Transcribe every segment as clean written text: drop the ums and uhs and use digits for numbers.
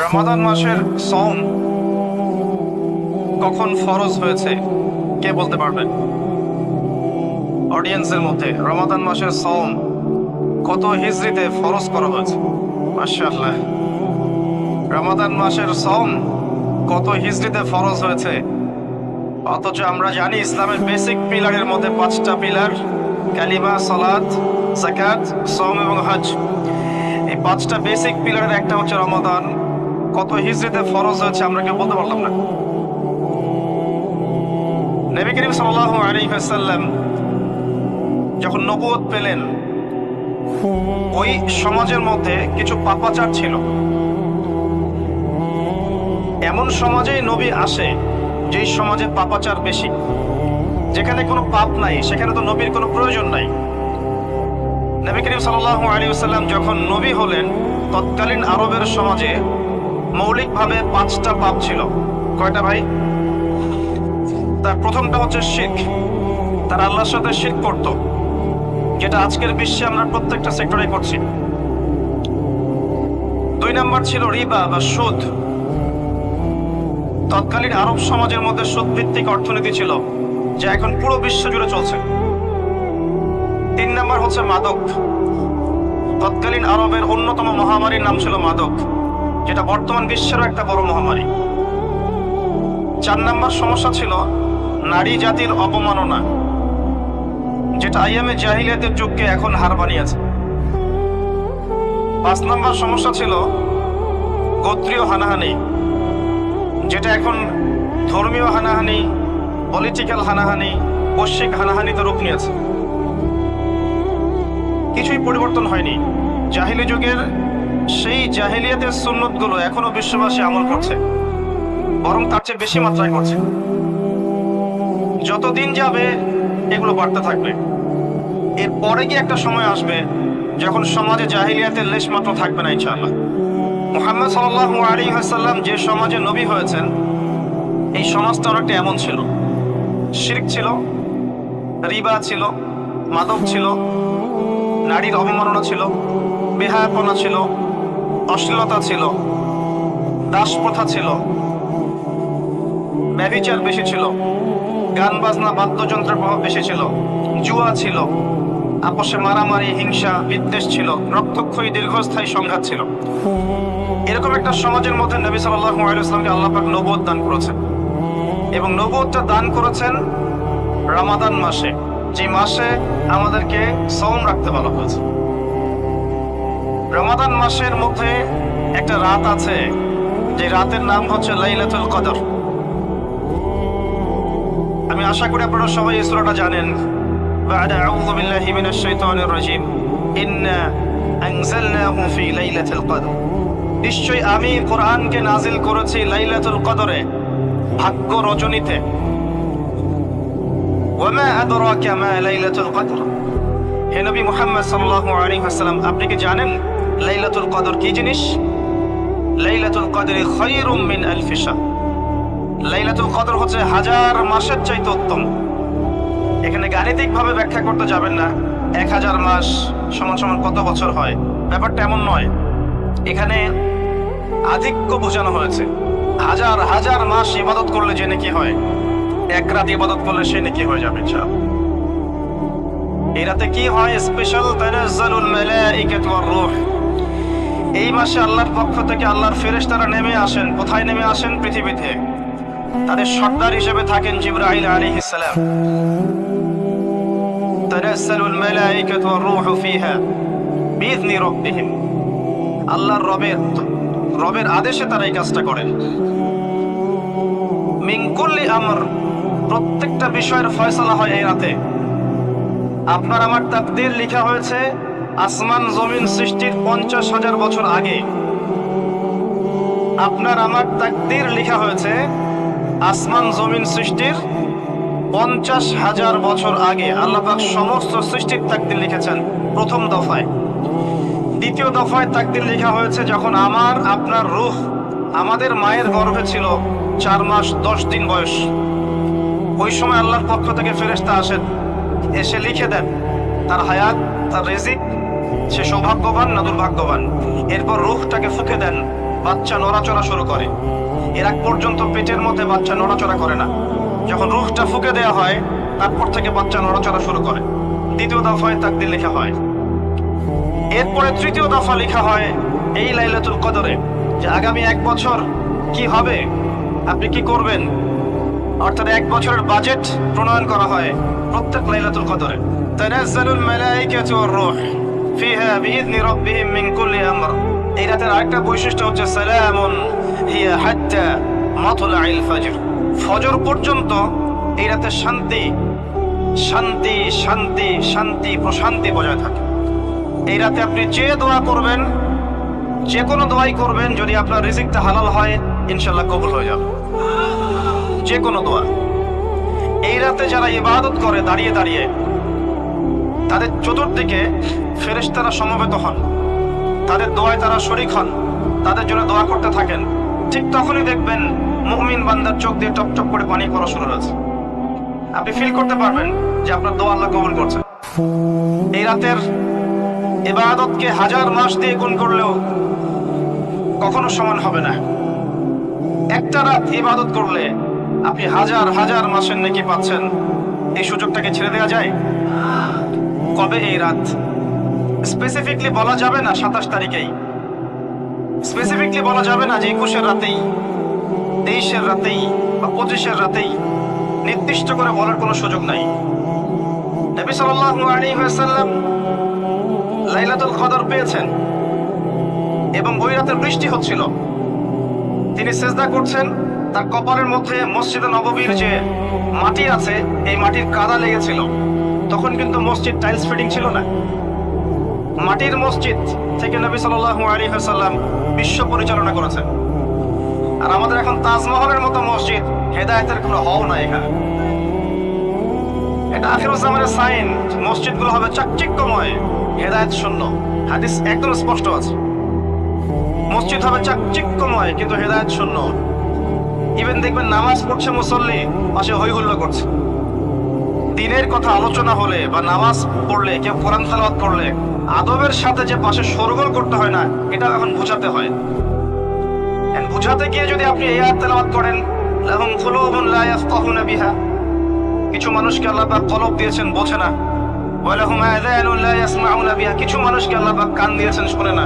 রমাদান মাসের সওম কখন ফরজ হয়েছে কে বলতে পারবেন? অডিয়েন্সের মধ্যে রমাদান মাসের সওম কত হিজরিতে ফরজ করা হয়েছে? মাশাআল্লাহ। রমাদান মাসের সওম কত হিজরিতে ফরজ হয়েছে? অথচ আমরা জানি ইসলামের বেসিক পিলারের মধ্যে 5টা পিলার: কালিমা, সালাত, যাকাত, সওম এবং হজ। এই 5টা বেসিক পিলারের একটা হচ্ছে রমাদান। কত হিজরিতে ফরজ হয়েছে আমরা কেউ বলতে পারলাম না। নবী করিম সাল্লাল্লাহু আলাইহি ওয়াসাল্লাম যখন নবুয়ত পেলেন, ওই সমাজের মধ্যে কিছু পাপাচার ছিল। এমন সমাজেই নবী আসে যেই সমাজে পাপাচার বেশি। যেখানে কোনো পাপ নাই সেখানে তো নবীর কোনো প্রয়োজন নাই। নবী করিম সাল্লাল্লাহু আলাইহি ওয়াসাল্লাম যখন নবী হলেন, তৎকালীন আরবের সমাজে মৌলিকভাবে 5টা পাপ ছিল। কয়টা ভাই? তার প্রথমটা হচ্ছে শিরক। তারা আল্লাহর সাথে শিরক করত, যেটা আজকের বিশ্বে আমরা প্রত্যেকটা সেক্টরে করছি। 2 নাম্বার ছিল রিবা বা সুদ। তৎকালীন আরব সমাজের মধ্যে সুদ ভিত্তিক অর্থনীতি ছিল, যা এখন পুরো বিশ্ব জুড়ে চলছে। 3 নাম্বার হচ্ছে মাদক। তৎকালীন আরবের অন্যতম মহামারীর নাম ছিল মাদক, যেটা বর্তমান বিশ্বেরও একটা বড় মহামারী। 4 নাম্বার সমস্যা ছিল নারী জাতির অপমাননা, যেটা আইয়ামে জাহিলিয়াতের যুগকে এখন হার বানিয়েছে। 5 নাম্বার সমস্যা ছিল গোত্রীয় হানাহানি, যেটা এখন ধর্মীয় হানাহানি, পলিটিক্যাল হানাহানি, বৈশ্বিক হানাহানিতে রূপ নিয়েছে। কিছুই পরিবর্তন হয়নি। জাহিলি যুগের সেই জাহিলিয়াতের সুন্নতগুলো এখনো বিশ্ববাসী আমল করছে, বরং তার চেয়ে বেশি মাত্রায় করছে। যতদিন যাবে এগুলো বাড়তে থাকবে। এরপরে কি একটা সময় আসবে যখন সমাজে জাহিলিয়াতের লেশ মাত্র থাকবে না ইনশাআল্লাহ। মুহাম্মদ সাল্লাল্লাহু আলাইহি ওয়াসাল্লাম যে সমাজে নবী হয়েছেন, এই সমাজটা অনেকটা এমন ছিল। শিরক ছিল, রিবা ছিল, মাদক ছিল, নারীর অবমাননা ছিল, বেহায়াপনা ছিল, অশ্লীলতা ছিল, দাস প্রথা ছিল, ব্যভিচার বেশি ছিল, গান বাজনা বাদ্যযন্ত্রের প্রভাব বেশি ছিল, জুয়া ছিল, আপসে মারামারি, হিংসা, বিদ্বেষ ছিল, রক্তক্ষয়ী দীর্ঘস্থায়ী সংঘাত ছিল। এরকম একটা সমাজের মধ্যে নবী সাল্লাল্লাহু আলাইহি ওয়াসাল্লামকে আল্লাহ পাক নবুয়ত দান করেছেন, এবং নবুয়তটা দান করেছেন রমাদান মাসে, যে মাসে আমাদেরকে সওম রাখতে বলা হয়েছে। রমাদান মাসের মধ্যে একটা রাত আছে, যে রাতের নাম হচ্ছে লাইলাতুল কদর। আমি আশা করি আপনারা সবাই এই সূরাটা জানেন। বা'দা আউযু বিল্লাহি মিনাশ শাইতানির রাজীম, ইন্না আনজালনাহু ফি লাইলাতুল কদর। নিশ্চয়ই আমি কোরআনকে নাজিল করেছি লাইলাতুল কদরে, ভাগ্য রজনীতে। ওয়া মা আদরাকা মা লাইলাতুল কদর। হে নবী মুহাম্মদ সাল্লাল্লাহু আলাইহি ওয়াসাল্লাম, আপনি কি জানেন লাইলাতুল কদর কি জিনিস? লাইলাতুল কদরি খায়রুম মিন আলফি শাহর। লাইলাতুল কদর হচ্ছে 1000 মাসের চাইতে উত্তম। এখানে গাণিতিক ভাবে ব্যাখ্যা করতে যাবেন না 1000 মাস সমান সমান কত বছর হয়, ব্যাপারটা এমন নয়। এখানে আধিক্য বোঝানো হয়েছে। 1000 মাস ইবাদত করলে যে নেকি হয়, 1 রাত ইবাদত করলে সে নেকি হয়ে যাবে ইনশাআল্লাহ। এই রাতে কি হয়? স্পেশাল তানাজ্জালুল মালাইকাতু ওয়ার রূহ। এই মাসে আল্লাহর পক্ষ থেকে আল্লাহর ফেরেশতারা নেমে আসেন। কোথায় নেমে আসেন? পৃথিবীতে। তাদের সর্দার হিসেবে থাকেন জিবরাইল আলাইহিস সালাম। তানাজ্জালুল মালাইকাতু ওয়ার রূহু ফিহা বিইذনি রাব্বিহিম। আল্লাহর রবের আদেশে তারা এই কাজটা করেন। মিন কুল্লি আমর, প্রত্যেকটা বিষয়ের ফয়সালা হয় এই রাতে। আপনার আমার তাকদীর লেখা হয়েছে আসমান জমিন সৃষ্টির 50,000 বছর আগে। আপনার আমার তাকদীর লেখা হয়েছে আসমান জমিন সৃষ্টির 50,000 বছর আগে। আল্লাহ পাক সমস্ত সৃষ্টির তাকদীর লিখেছেন প্রথম দফায়। দ্বিতীয় দফায় তাকদীর লেখা হয়েছে যখন আমার আপনার রূহ আমাদের মায়ের গর্ভে ছিল 4 মাস 10 দিন বয়স। ওই সময় আল্লাহর পক্ষ থেকে ফেরেশতা আসেন, এসে লিখে দেন তার হায়াত, তার রিজিক, সে সৌভাগ্যবান না দুর্ভাগ্যবান। এরপর রূহটাকে ফুঁকে দেন, বাচ্চা নড়াচড়া শুরু করে। এর আগ পর্যন্ত পেটের মধ্যে বাচ্চা নড়াচড়া করে না। যখন রূহটা ফুঁকে দেওয়া হয় তারপর থেকে বাচ্চা নড়াচড়া শুরু করে। দ্বিতীয় দফায় তাকদীর লেখা হয়। এরপরে তৃতীয় দফা লেখা হয় এই লাইলাতুল কদরে, যে আগামী 1 বছর কি হবে, আপনি কি করবেন। অর্থাৎ 1 বছরের বাজেট প্রণয়ন করা হয় প্রত্যেক লাইলাতুল কদরে। তানাজ্জালুল মালায়েকাতু ওয়ার রূহ ফিহা বিইذনি রাব্বিহিম মিন কুল্লি আমর। এই রাতের আরেকটা বৈশিষ্ট্য হচ্ছে সালামুন হিয়া হাত্তা মাতলাইল ফজর। ফজর পর্যন্ত এই রাতে শান্তি শান্তি শান্তি শান্তি প্রশান্তি বজায় থাকে। এই রাতে আপনি যে দোয়া করবেন, যে কোনো দোয়াই করবেন, যদি আপনার রিজিকটা হালাল হয় ইনশাআল্লাহ কবুল হয়ে যাবে। যে কোনো দোয়া। এই রাতে যারা ইবাদত করে দাঁড়িয়ে দাঁড়িয়ে, তাদের চতুর্দিকে ফেরেশতারা সমবেত হন, তাদের দোয়ায় তারা শরীক হন, তাদের জন্য দোয়া করতে থাকেন। ঠিক তখনই দেখবেন মুমিন বান্দার চোখ দিয়ে টপ টপ করে পানি পড়া শুরু হয়েছে। আপনি ফিল করতে পারবেন যে আপনার দোয়া আল্লাহ কবুল করছে। এই রাতের ইবাদতকে 1000 মাস দিয়ে গুণ করলেও কখনো সমান হবে না। একটা রাত ইবাদত করলে আপনি 1000 মাসের নেকি পাচ্ছেন। এই সুযোগটাকে ছেড়ে দেওয়া যায়? কবে এই রাত স্পেসিফিকলি বলা যাবে না, 27 তারিখেই স্পেসিফিকলি বলা যাবে না যে 21-এর রাতেই, 23-এর রাতেই বা 25-এর রাতেই। নির্দিষ্ট করে বলার কোনো সুযোগ নাই। নবী সাল্লাল্লাহু আলাইহি ওয়াসাল্লাম লাইলাতুল কদর পেয়েছেন এবং ওই রাতে বৃষ্টি হচ্ছিল। তিনি সিজদা করছেন, তার কপালের মধ্যে মসজিদে নববীর যে মাটি আছে এই মাটির কাদা লেগেছিল। তখন কিন্তু মসজিদ টাইলস ফিটিং ছিল না। মাটির মসজিদ থেকে নবী সাল্লাল্লাহু আলাইহি ওয়াসাল্লাম বিশ্ব পরিচালনা করেছেন। আর আমাদের এখন তাজমহলের মতো মসজিদ, হেদায়েতের কোনো হও না এখানে। এটা আখিরুজ জামানের সাইন, মসজিদগুলো হবে চাকচিক্যময়, হেদায়েত শূন্য। হাদিস একদম স্পষ্ট আছে, মসজিদ হবে চাকচিক্যময় কিন্তু হেদায়েত শূন্য। ইভেন দেখবেন নামাজ পড়ছে মুসল্লি, পাশে হই হুল্লো করছে। দিনের কথা আলোচনা হলে বা নামাজ পড়লে, কেউ কোরআন তেলাওয়াত করলে আদবের সাথে যে পাশে শোরগোল করতে হয় না, এটা এখন বোঝাতে হয়। বুঝাতে গিয়ে যদি আপনি এই আয়াত তেলাওয়াত করেন, লাহুম কুলুবুন লা ইয়াফকাহুনা বিহা, কিছু মানুষকে আল্লাহ পাক কলব দিয়েছেন বোঝে না। ওয়া লাহুম আযানুন লা ইয়াসমাউনা বিহা, কিছু মানুষকে আল্লাহ পাক কান দিয়েছেন শোনে না।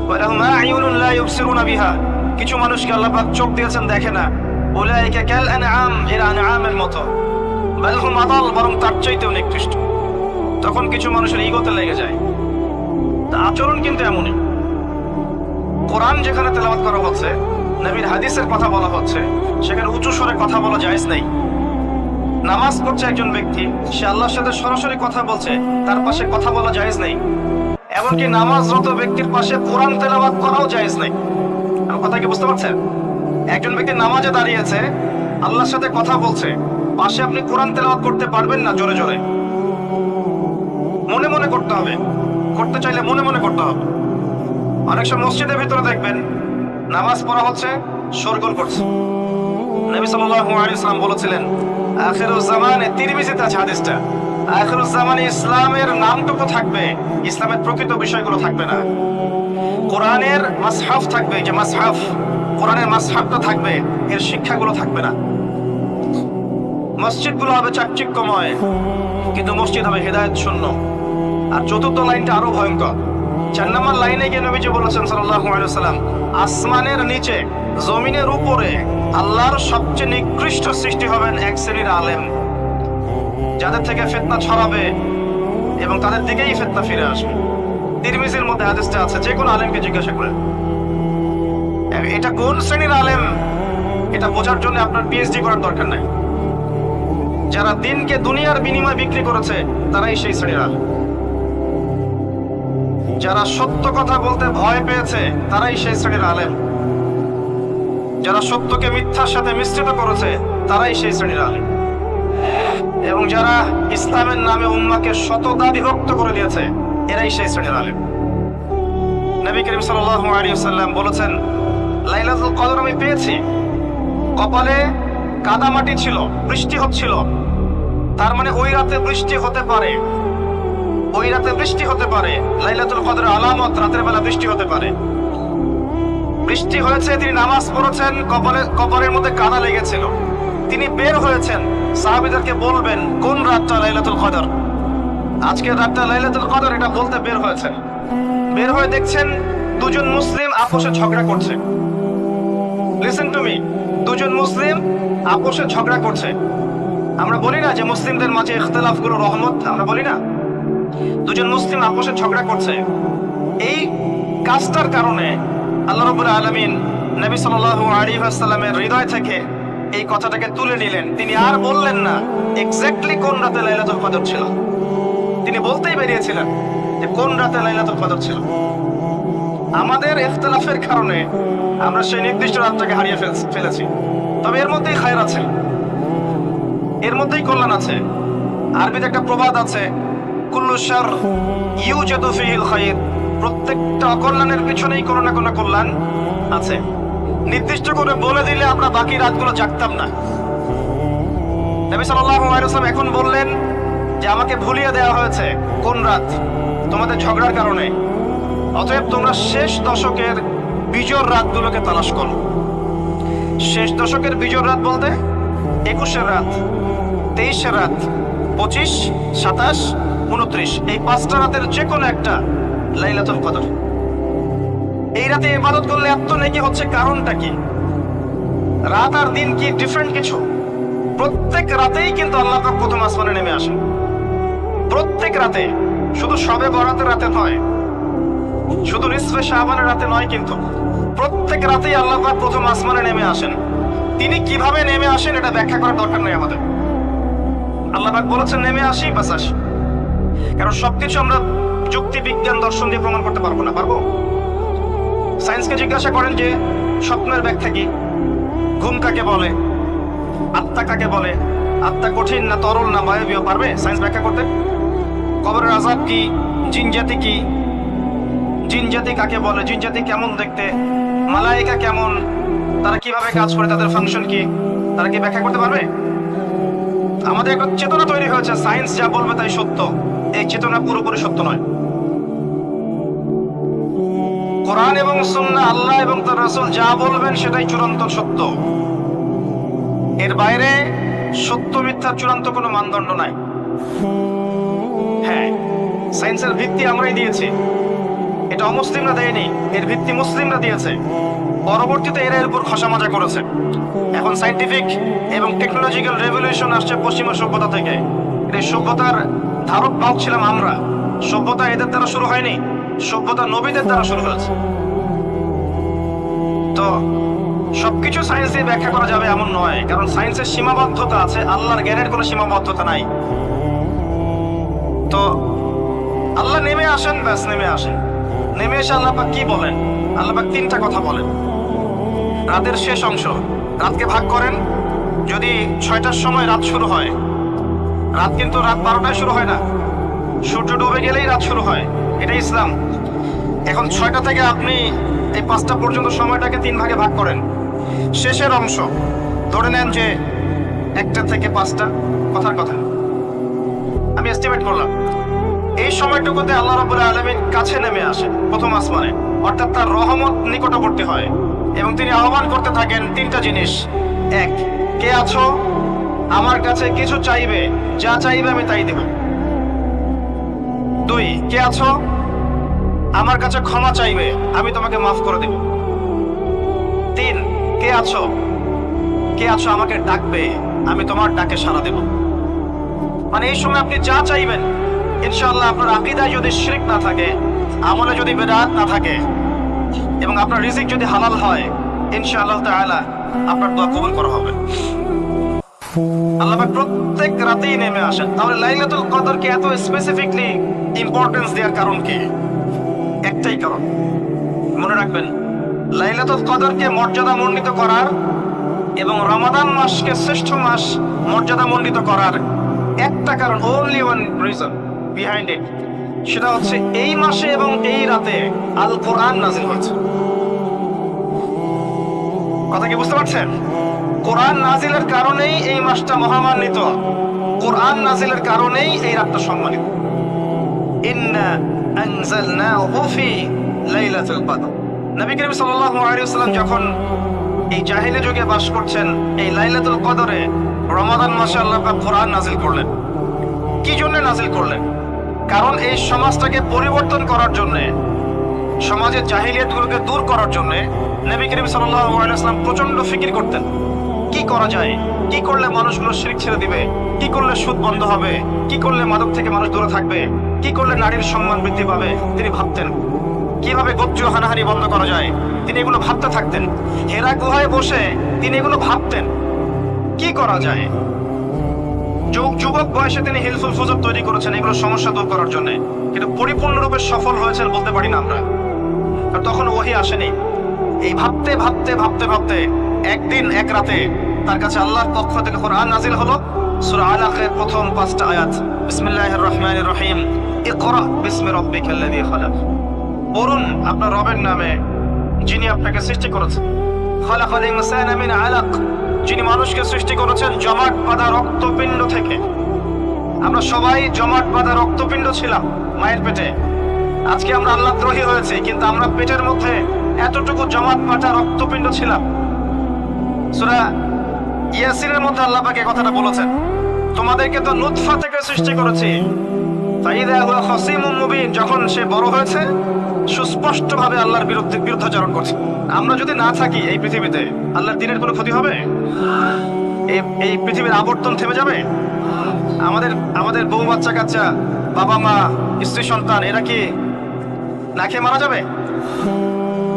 ওয়া লাহুম আ'য়ুনুন লা ইউবসিরুনা বিহা, কিছু মানুষকে আল্লাহ পাক চোখ দিয়েছেন দেখে না। উলাইকা কাল আনআম, এরা আনআমের মতো। বাল হুম আদাল, বরং তার চাইতেও নিকৃষ্ট। তখন কিছু মানুষের ইগোতে লেগে যায়। তা আচরণ কিন্তু এমনই। কোরআন যেখানে তেলাওয়াত করা হচ্ছে, নবীর হাদিসের কথা বলা হচ্ছে, সেখানে উঁচু স্বরে কথা বলা জায়েজ নেই। নামাজ পড়ছে একজন ব্যক্তি, সে আল্লাহর সাথে সরাসরি কথা বলছে, তার পাশে কথা বলা জায়েজ নেই। এমনকি নামাজরত ব্যক্তির পাশে কোরআন তেলাওয়াত করাও জায়েজ নেই। আমার কথা কি বুঝতে পারছেন? একজন ব্যক্তি নামাজে দাঁড়িয়েছে, আল্লাহর সাথে কথা বলছে, পাশে আপনি কোরআন তেলাওয়াত করতে পারবেন না জোরে জোরে। মনে মনে করতে হবে, করতে চাইলে মনে মনে করতে হবে। অনেক সময় মসজিদের ভিতরে দেখবেন নামাজ পড়া হচ্ছে, শোরগোল করছে। নবী সাল্লাল্লাহু আলাইহি ওয়াসাল্লাম বলেছিলেন, আখিরুজ জামানে, তিরমিজিতে আছে হাদিসটা, আখিরুজ জামানে ইসলামের নামটুকু থাকবে, ইসলামের প্রকৃত বিষয়গুলো থাকবে না। কোরআনের মাসহাফ থাকবে, যে মাসহাফ, কোরআনের মাসহাফটা থাকবে, এর শিক্ষাগুলো থাকবে না। মসজিদগুলো হবে চাকচিক্যময় কিন্তু মসজিদ হবে হেদায়েত শূন্য। আর চতুর্থ লাইনটা আরো ভয়ঙ্কর। 4 নম্বর লাইনে গিয়ে নবীজি বলেছেন সাল্লাল্লাহু আলাইহি ওয়াসাল্লাম, আসমানের নিচে জমিনের উপরে আল্লাহর সবচেয়ে নিকৃষ্ট সৃষ্টি হবেন এক শ্রেণীর আলেম, যাদের থেকে ফিতনা ছড়াবে এবং তাদের দিকেই ফিতনা ফিরে আসবে। তিরমিজির মধ্যে হাদিসটা আছে, যে কোনো আলেমকে জিজ্ঞাসা করেন এটা কোন শ্রেণীর আলেম, এটা বোঝার জন্য আপনার পিএইচডি করার দরকার নাই। যারা দিনকে দুনিয়ার বিনিময়ে বিক্রি করেছে তারাই সেই শ্রেণীর আলেম। যারা সত্য কথা বলতে ভয় পেয়েছে তারাই সেই শ্রেণীর আলেম। যারা সত্যকে মিথ্যার সাথে মিশ্রিত করেছে তারাই সেই শ্রেণীর আলেম। এবং যারা ইসলামের নামে উম্মাহকে শতদা বিভক্ত করে দিয়েছে এরাই সেই শ্রেণীর আলেম। নবী করিম সাল্লাল্লাহু আলাইহি ওয়াসাল্লাম বলেছেন, লাইলাতুল কদর আমি পেয়েছি, কপালে কাদা মাটি ছিল, বৃষ্টি হচ্ছিল। তার মানে ওই রাতে বৃষ্টি হতে পারে, ওই রাতে বৃষ্টি হতে পারে। লাইলাতুল কদরের আলামত, রাতের বেলা বৃষ্টি হতে পারে। বৃষ্টি হয়েছে, তিনি নামাজ পড়েছেন, কপালের মধ্যে কাদা লেগেছিল, তিনি বের হয়েছেন সাহাবীদেরকে বলবেন কোন রাতটা লাইলাতুল কদর, আজকের রাতটা লাইলাতুল কদর, এটা বলতে বের হয়েছেন। বের হয়ে দেখছেন দুজন মুসলিম আপোষে ঝগড়া করছে। লিসেন টু মি, দুজন মুসলিম আপোষে ঝগড়া করছে। আমরা বলি না যে মুসলিমদের মাঝে ইখতিলাফগুলো রহমত, আমরা বলি না? দুজন মুসলিম আপোষে ঝগড়া করছে। এই কাজটার কারণে আল্লাহ রাব্বুল আলামিন নবী সাল্লাল্লাহু আলাইহি ওয়াসাল্লামের হৃদয় থেকে এই কথাটাকে তুলে নিলেন। তিনি আর বললেন না এক্স্যাক্টলি কোন রাতে লাইলাতুল কদর ছিল, তিনি বলতেই বেরিয়েছিলেন যে কোন রাতে লাইলাতুল কদর ছিল। আমাদের ইখতিলাফের কারণে আমরা সেই নির্দিষ্ট রাতটাকে হারিয়ে ফেলেছি। তবে এর মধ্যেই খায়র আছে, এর মধ্যেই কল্যাণ আছে। আরবিতে একটা প্রবাদ আছে, কুল্লু শার ইউজাদু ফিহিল খায়র, প্রত্যেকটা অকল্যাণের পিছনেই কোনো না কোনো কল্যাণ আছে। নির্দিষ্ট করে বলে দিলে আমরা বাকি রাতগুলো জাগতাম না। নবী সাল্লাল্লাহু আলাইহি ওয়াসাল্লাম এখন বললেন যে আমাকে ভুলিয়ে দেওয়া হয়েছে কোন রাত, তোমাদের ঝগড়ার কারণে। অতএব তোমরা শেষ দশকের বিজোড় রাতগুলোকে তালাশ করো। শেষ দশকের বিজোড় রাত বলতে 21-এর রাত, 23-এর রাত, 25, 27, 29, এই 5টা রাতের যে কোনো একটা লাইলাতুল কদর। এই রাতে ইবাদত করলে এত নেকি হচ্ছে, কারণটা কি? রাত আর দিন কি ডিফারেন্ট কিছু? প্রত্যেক রাতেই কিন্তু আল্লাহ পাক প্রথম আসমানে নেমে আসেন, প্রত্যেক রাতে, শুধু শবে বরাতের রাতে নয়, শুধু নিসফে শাবানের রাতে নয়, কিন্তু প্রত্যেক রাতেই আল্লাহ পাক প্রথম আসমানে নেমে আসেন। তিনি কিভাবে নেমে আসেন এটা ব্যাখ্যা করার দরকার নেই আমাদের। আল্লাহ পাক বলেছেন নেমে আসি, বাস আসি। কারণ সবকিছু আমরা যুক্তি, বিজ্ঞান, দর্শন দিয়ে প্রমাণ করতে পারবো না। পারবো? সায়েন্সকে জিজ্ঞাসা করেন যে স্বপ্নের ব্যাখ্যা কি, ঘুম কাকে বলে, আত্মা কাকে বলে, আত্মা কঠিন না তরল না বায়বীয়, পারবে সায়েন্স ব্যাখ্যা করতে? কবরের আযাব কি, জিন জাতি কি, জিন জাতি কাকে বলে, জিন জাতি কেমন দেখতে, মালায়েকা কেমন, তারা কিভাবে কাজ করে, তাদের ফাংশন কি, তারা কি ব্যাখ্যা করতে পারবে? আমাদের একটা চেতনা তৈরি হয়েছে, সায়েন্স যা বলবে তাই সত্য। এই চেতনা পুরোপুরি সত্য নয়। কোরআন এবং সুন্নাহ, আল্লাহ এবং তার রাসূল যা বলবেন সেটাই চূড়ান্ত সত্য। এর বাইরে সত্য মিথ্যার চূড়ান্ত কোনো মানদণ্ড নাই। হ্যাঁ, সায়েন্সের ভিত্তি আমরাই দিয়েছি, এটা অমুসলিমরা দেয়নি, এর ভিত্তি মুসলিমরা দিয়েছে। পরবর্তীতে এরা এর উপর খসামজা করেছে। এখন সায়েন্টিফিক এবং টেকনোলজিক্যাল রেভলিউশন আসছে পশ্চিমা সভ্যতা থেকে। এই সভ্যতার ধারক বাহক ছিলাম আমরা। সভ্যতা এদের দ্বারা শুরু হয়নি, সভ্যতা নবীদের দ্বারা শুরু হয়েছে। তো সবকিছু সায়েন্স দিয়ে ব্যাখ্যা করা যাবে এমন নয়, কারণ সায়েন্সের সীমাবদ্ধতা আছে, আল্লাহর জ্ঞানের কোনো সীমাবদ্ধতা নাই। তো আল্লাহ নেমে আসেন, ব্যাস নেমে আসেন। নেমে এসে আল্লাহ পাক কি বলেন? আল্লাহ পাক 3টা কথা বলেন। রাতের শেষ অংশ, রাতকে ভাগ করেন। যদি 6টার সময় রাত শুরু হয়, রাত কিন্তু রাত 12টায় শুরু হয় না, সূর্য ডুবে গেলেই রাত শুরু হয়, এটা ইসলাম। এখন 6টা থেকে আপনি এই 5টা পর্যন্ত সময়টাকে 3 ভাগে ভাগ করেন। শেষের অংশ ধরে নেন যে 1টা থেকে 5টা, কথার কথা আমি এস্টিমেট করলাম। এই সময়টুকুতে আল্লাহ রাব্বুল আলামিন কাছে নেমে আসেন প্রথম আসমানে, অর্থাৎ তার রহমত নিকটবর্তী হয় এবং তিনি আহ্বান করতে থাকেন 3টা জিনিস। 1, কে আছো? আমার কাছে কিছু চাইবে, যা চাইবে আমি তাই দেব। 2, কে আছো? আমার কাছে ক্ষমা চাইবে, আমি তোমাকে মাফ করে দেব। 3, কে আছো? কে আছো আমাকে ডাকবে, আমি তোমার ডাকে সাড়া দেব। মানে এই সময় আপনি যা চাইবেন, ইনশাআল্লাহ আপনার আকীদায় যদি শিরক না থাকে, আমলে যদি বিদআত না থাকে এবং আপনার রিজিক যদি হালাল হয়, ইনশাআল্লাহ তাআলা আপনার দোয়া কবুল করা হবে। আল্লাহ পাক প্রত্যেক রাতেই নেমে আসেন। তাহলে লাইলাতুল কদরকে এত স্পেসিফিকলি ইম্পর্টেন্স দেওয়ার কারণ কি? একটাই কারণ, মনে রাখবেন, লাইলাতুল কদরকে মর্যাদামণ্ডিত করার এবং রমাদান মাসকে শ্রেষ্ঠ মাস মর্যাদামণ্ডিত করার একটা কারণ, only one reason behind it, সেটা হচ্ছে এই মাসে এবং এই রাতে আল কোরআন নাজিল হয়েছে। কথা কি বুঝতে পারছেন? কোরআন নাজিলের কারণেই এই মাসটা মহামান্বিত, কোরআন নাজিলের কারণেই এই রাতটা সম্মানিত। ইন্না আনজালনাহু ফি লাইলাতুল কদর নবী করিম সাল্লাল্লাহু আলাইহি ওয়াসাল্লাম যখন এই জাহিলি যুগে বাস করছেন, এই লাইলাতুল কদরে রমাদান মাসে আল্লাহ পাক কোরআন নাজিল করলেন। কি জন্য নাজিল করলেন? কারণ এই সমাজটাকে পরিবর্তন করার জন্য, সমাজের জাহিলিয়াতগুলোকে দূর করার জন্য নবী করিম সাল্লাল্লাহু আলাইহি ওয়াসাল্লাম প্রচন্ড ফিকির করতেন। কি করা যায়, কি করলে মানুষগুলো শিরক ছেড়ে দিবে, কি করলে সুদ বন্ধ হবে, কি করলে মাদক থেকে মানুষ দূরে থাকবে, কি করলে নারীর সম্মান বৃদ্ধি পাবে। তিনি ভাবতেন কিভাবে গোত্রীয় হানাহানি বন্ধ করা যায়, তিনি এগুলো ভাবতে থাকতেন। হেরা গুহায় বসে তিনি এগুলো ভাবতেন কি করা যায়। যুবক বয়সে তিনি হিলফুল ফুজুর তৈরি করেছেন এগুলো সমস্যা দূর করার জন্য, কিন্তু পরিপূর্ণরূপে সফল হয়েছেন বলতে পারি না আমরা, কারণ তখন ওহী আসেনি। এই ভাবতে ভাবতে ভাবতে ভাবতে একদিন এক রাতে তার কাছে আল্লাহর পক্ষ থেকে কোরআন নাজিল হলো। সূরা আলাকের প্রথম 5টা আয়াত, বিসমিল্লাহির রহমানির রহিম, ইকরা বিসমি রাব্বিকাল্লাযী খালাক। পড়ুন আপনার রবের নামে যিনি আপনাকে সৃষ্টি করেছেন। খালাকাল ইনসানা মিন আলাক, যিনি মানুষকে সৃষ্টি করেছেন জমাট বাঁধা রক্তপিণ্ড থেকে। আমরা সবাই জমাট বাঁধা রক্তপিণ্ড ছিলাম মায়ের পেটে। আজকে আমরা আল্লাহদ্রোহী হয়েছি, কিন্তু আমরা পেটের মধ্যে এতটুকু জমাট বাঁধা রক্তপিণ্ড ছিলাম। সূরা ইয়াসিনের মধ্যে আল্লাহ পাক এই কথাটা বলেছেন, তোমাদেরকে তো নুতফা থেকে সৃষ্টি করেছি। ফাইদা হুয়া খাসিমুম মুবিন, যখন সে বড় হয়েছে সুস্পষ্টভাবে আল্লাহর বিরুদ্ধাচরণ করছে। আমরা যদি না থাকি এই পৃথিবীতে, আল্লাহর দ্বীনের কোনো ক্ষতি হবে? এই পৃথিবীর আবর্তন থেমে যাবে? আমাদের বউ বাচ্চা কাচ্চা, বাবা মা, স্ত্রী সন্তান, এরা কি না খেয়ে মারা যাবে?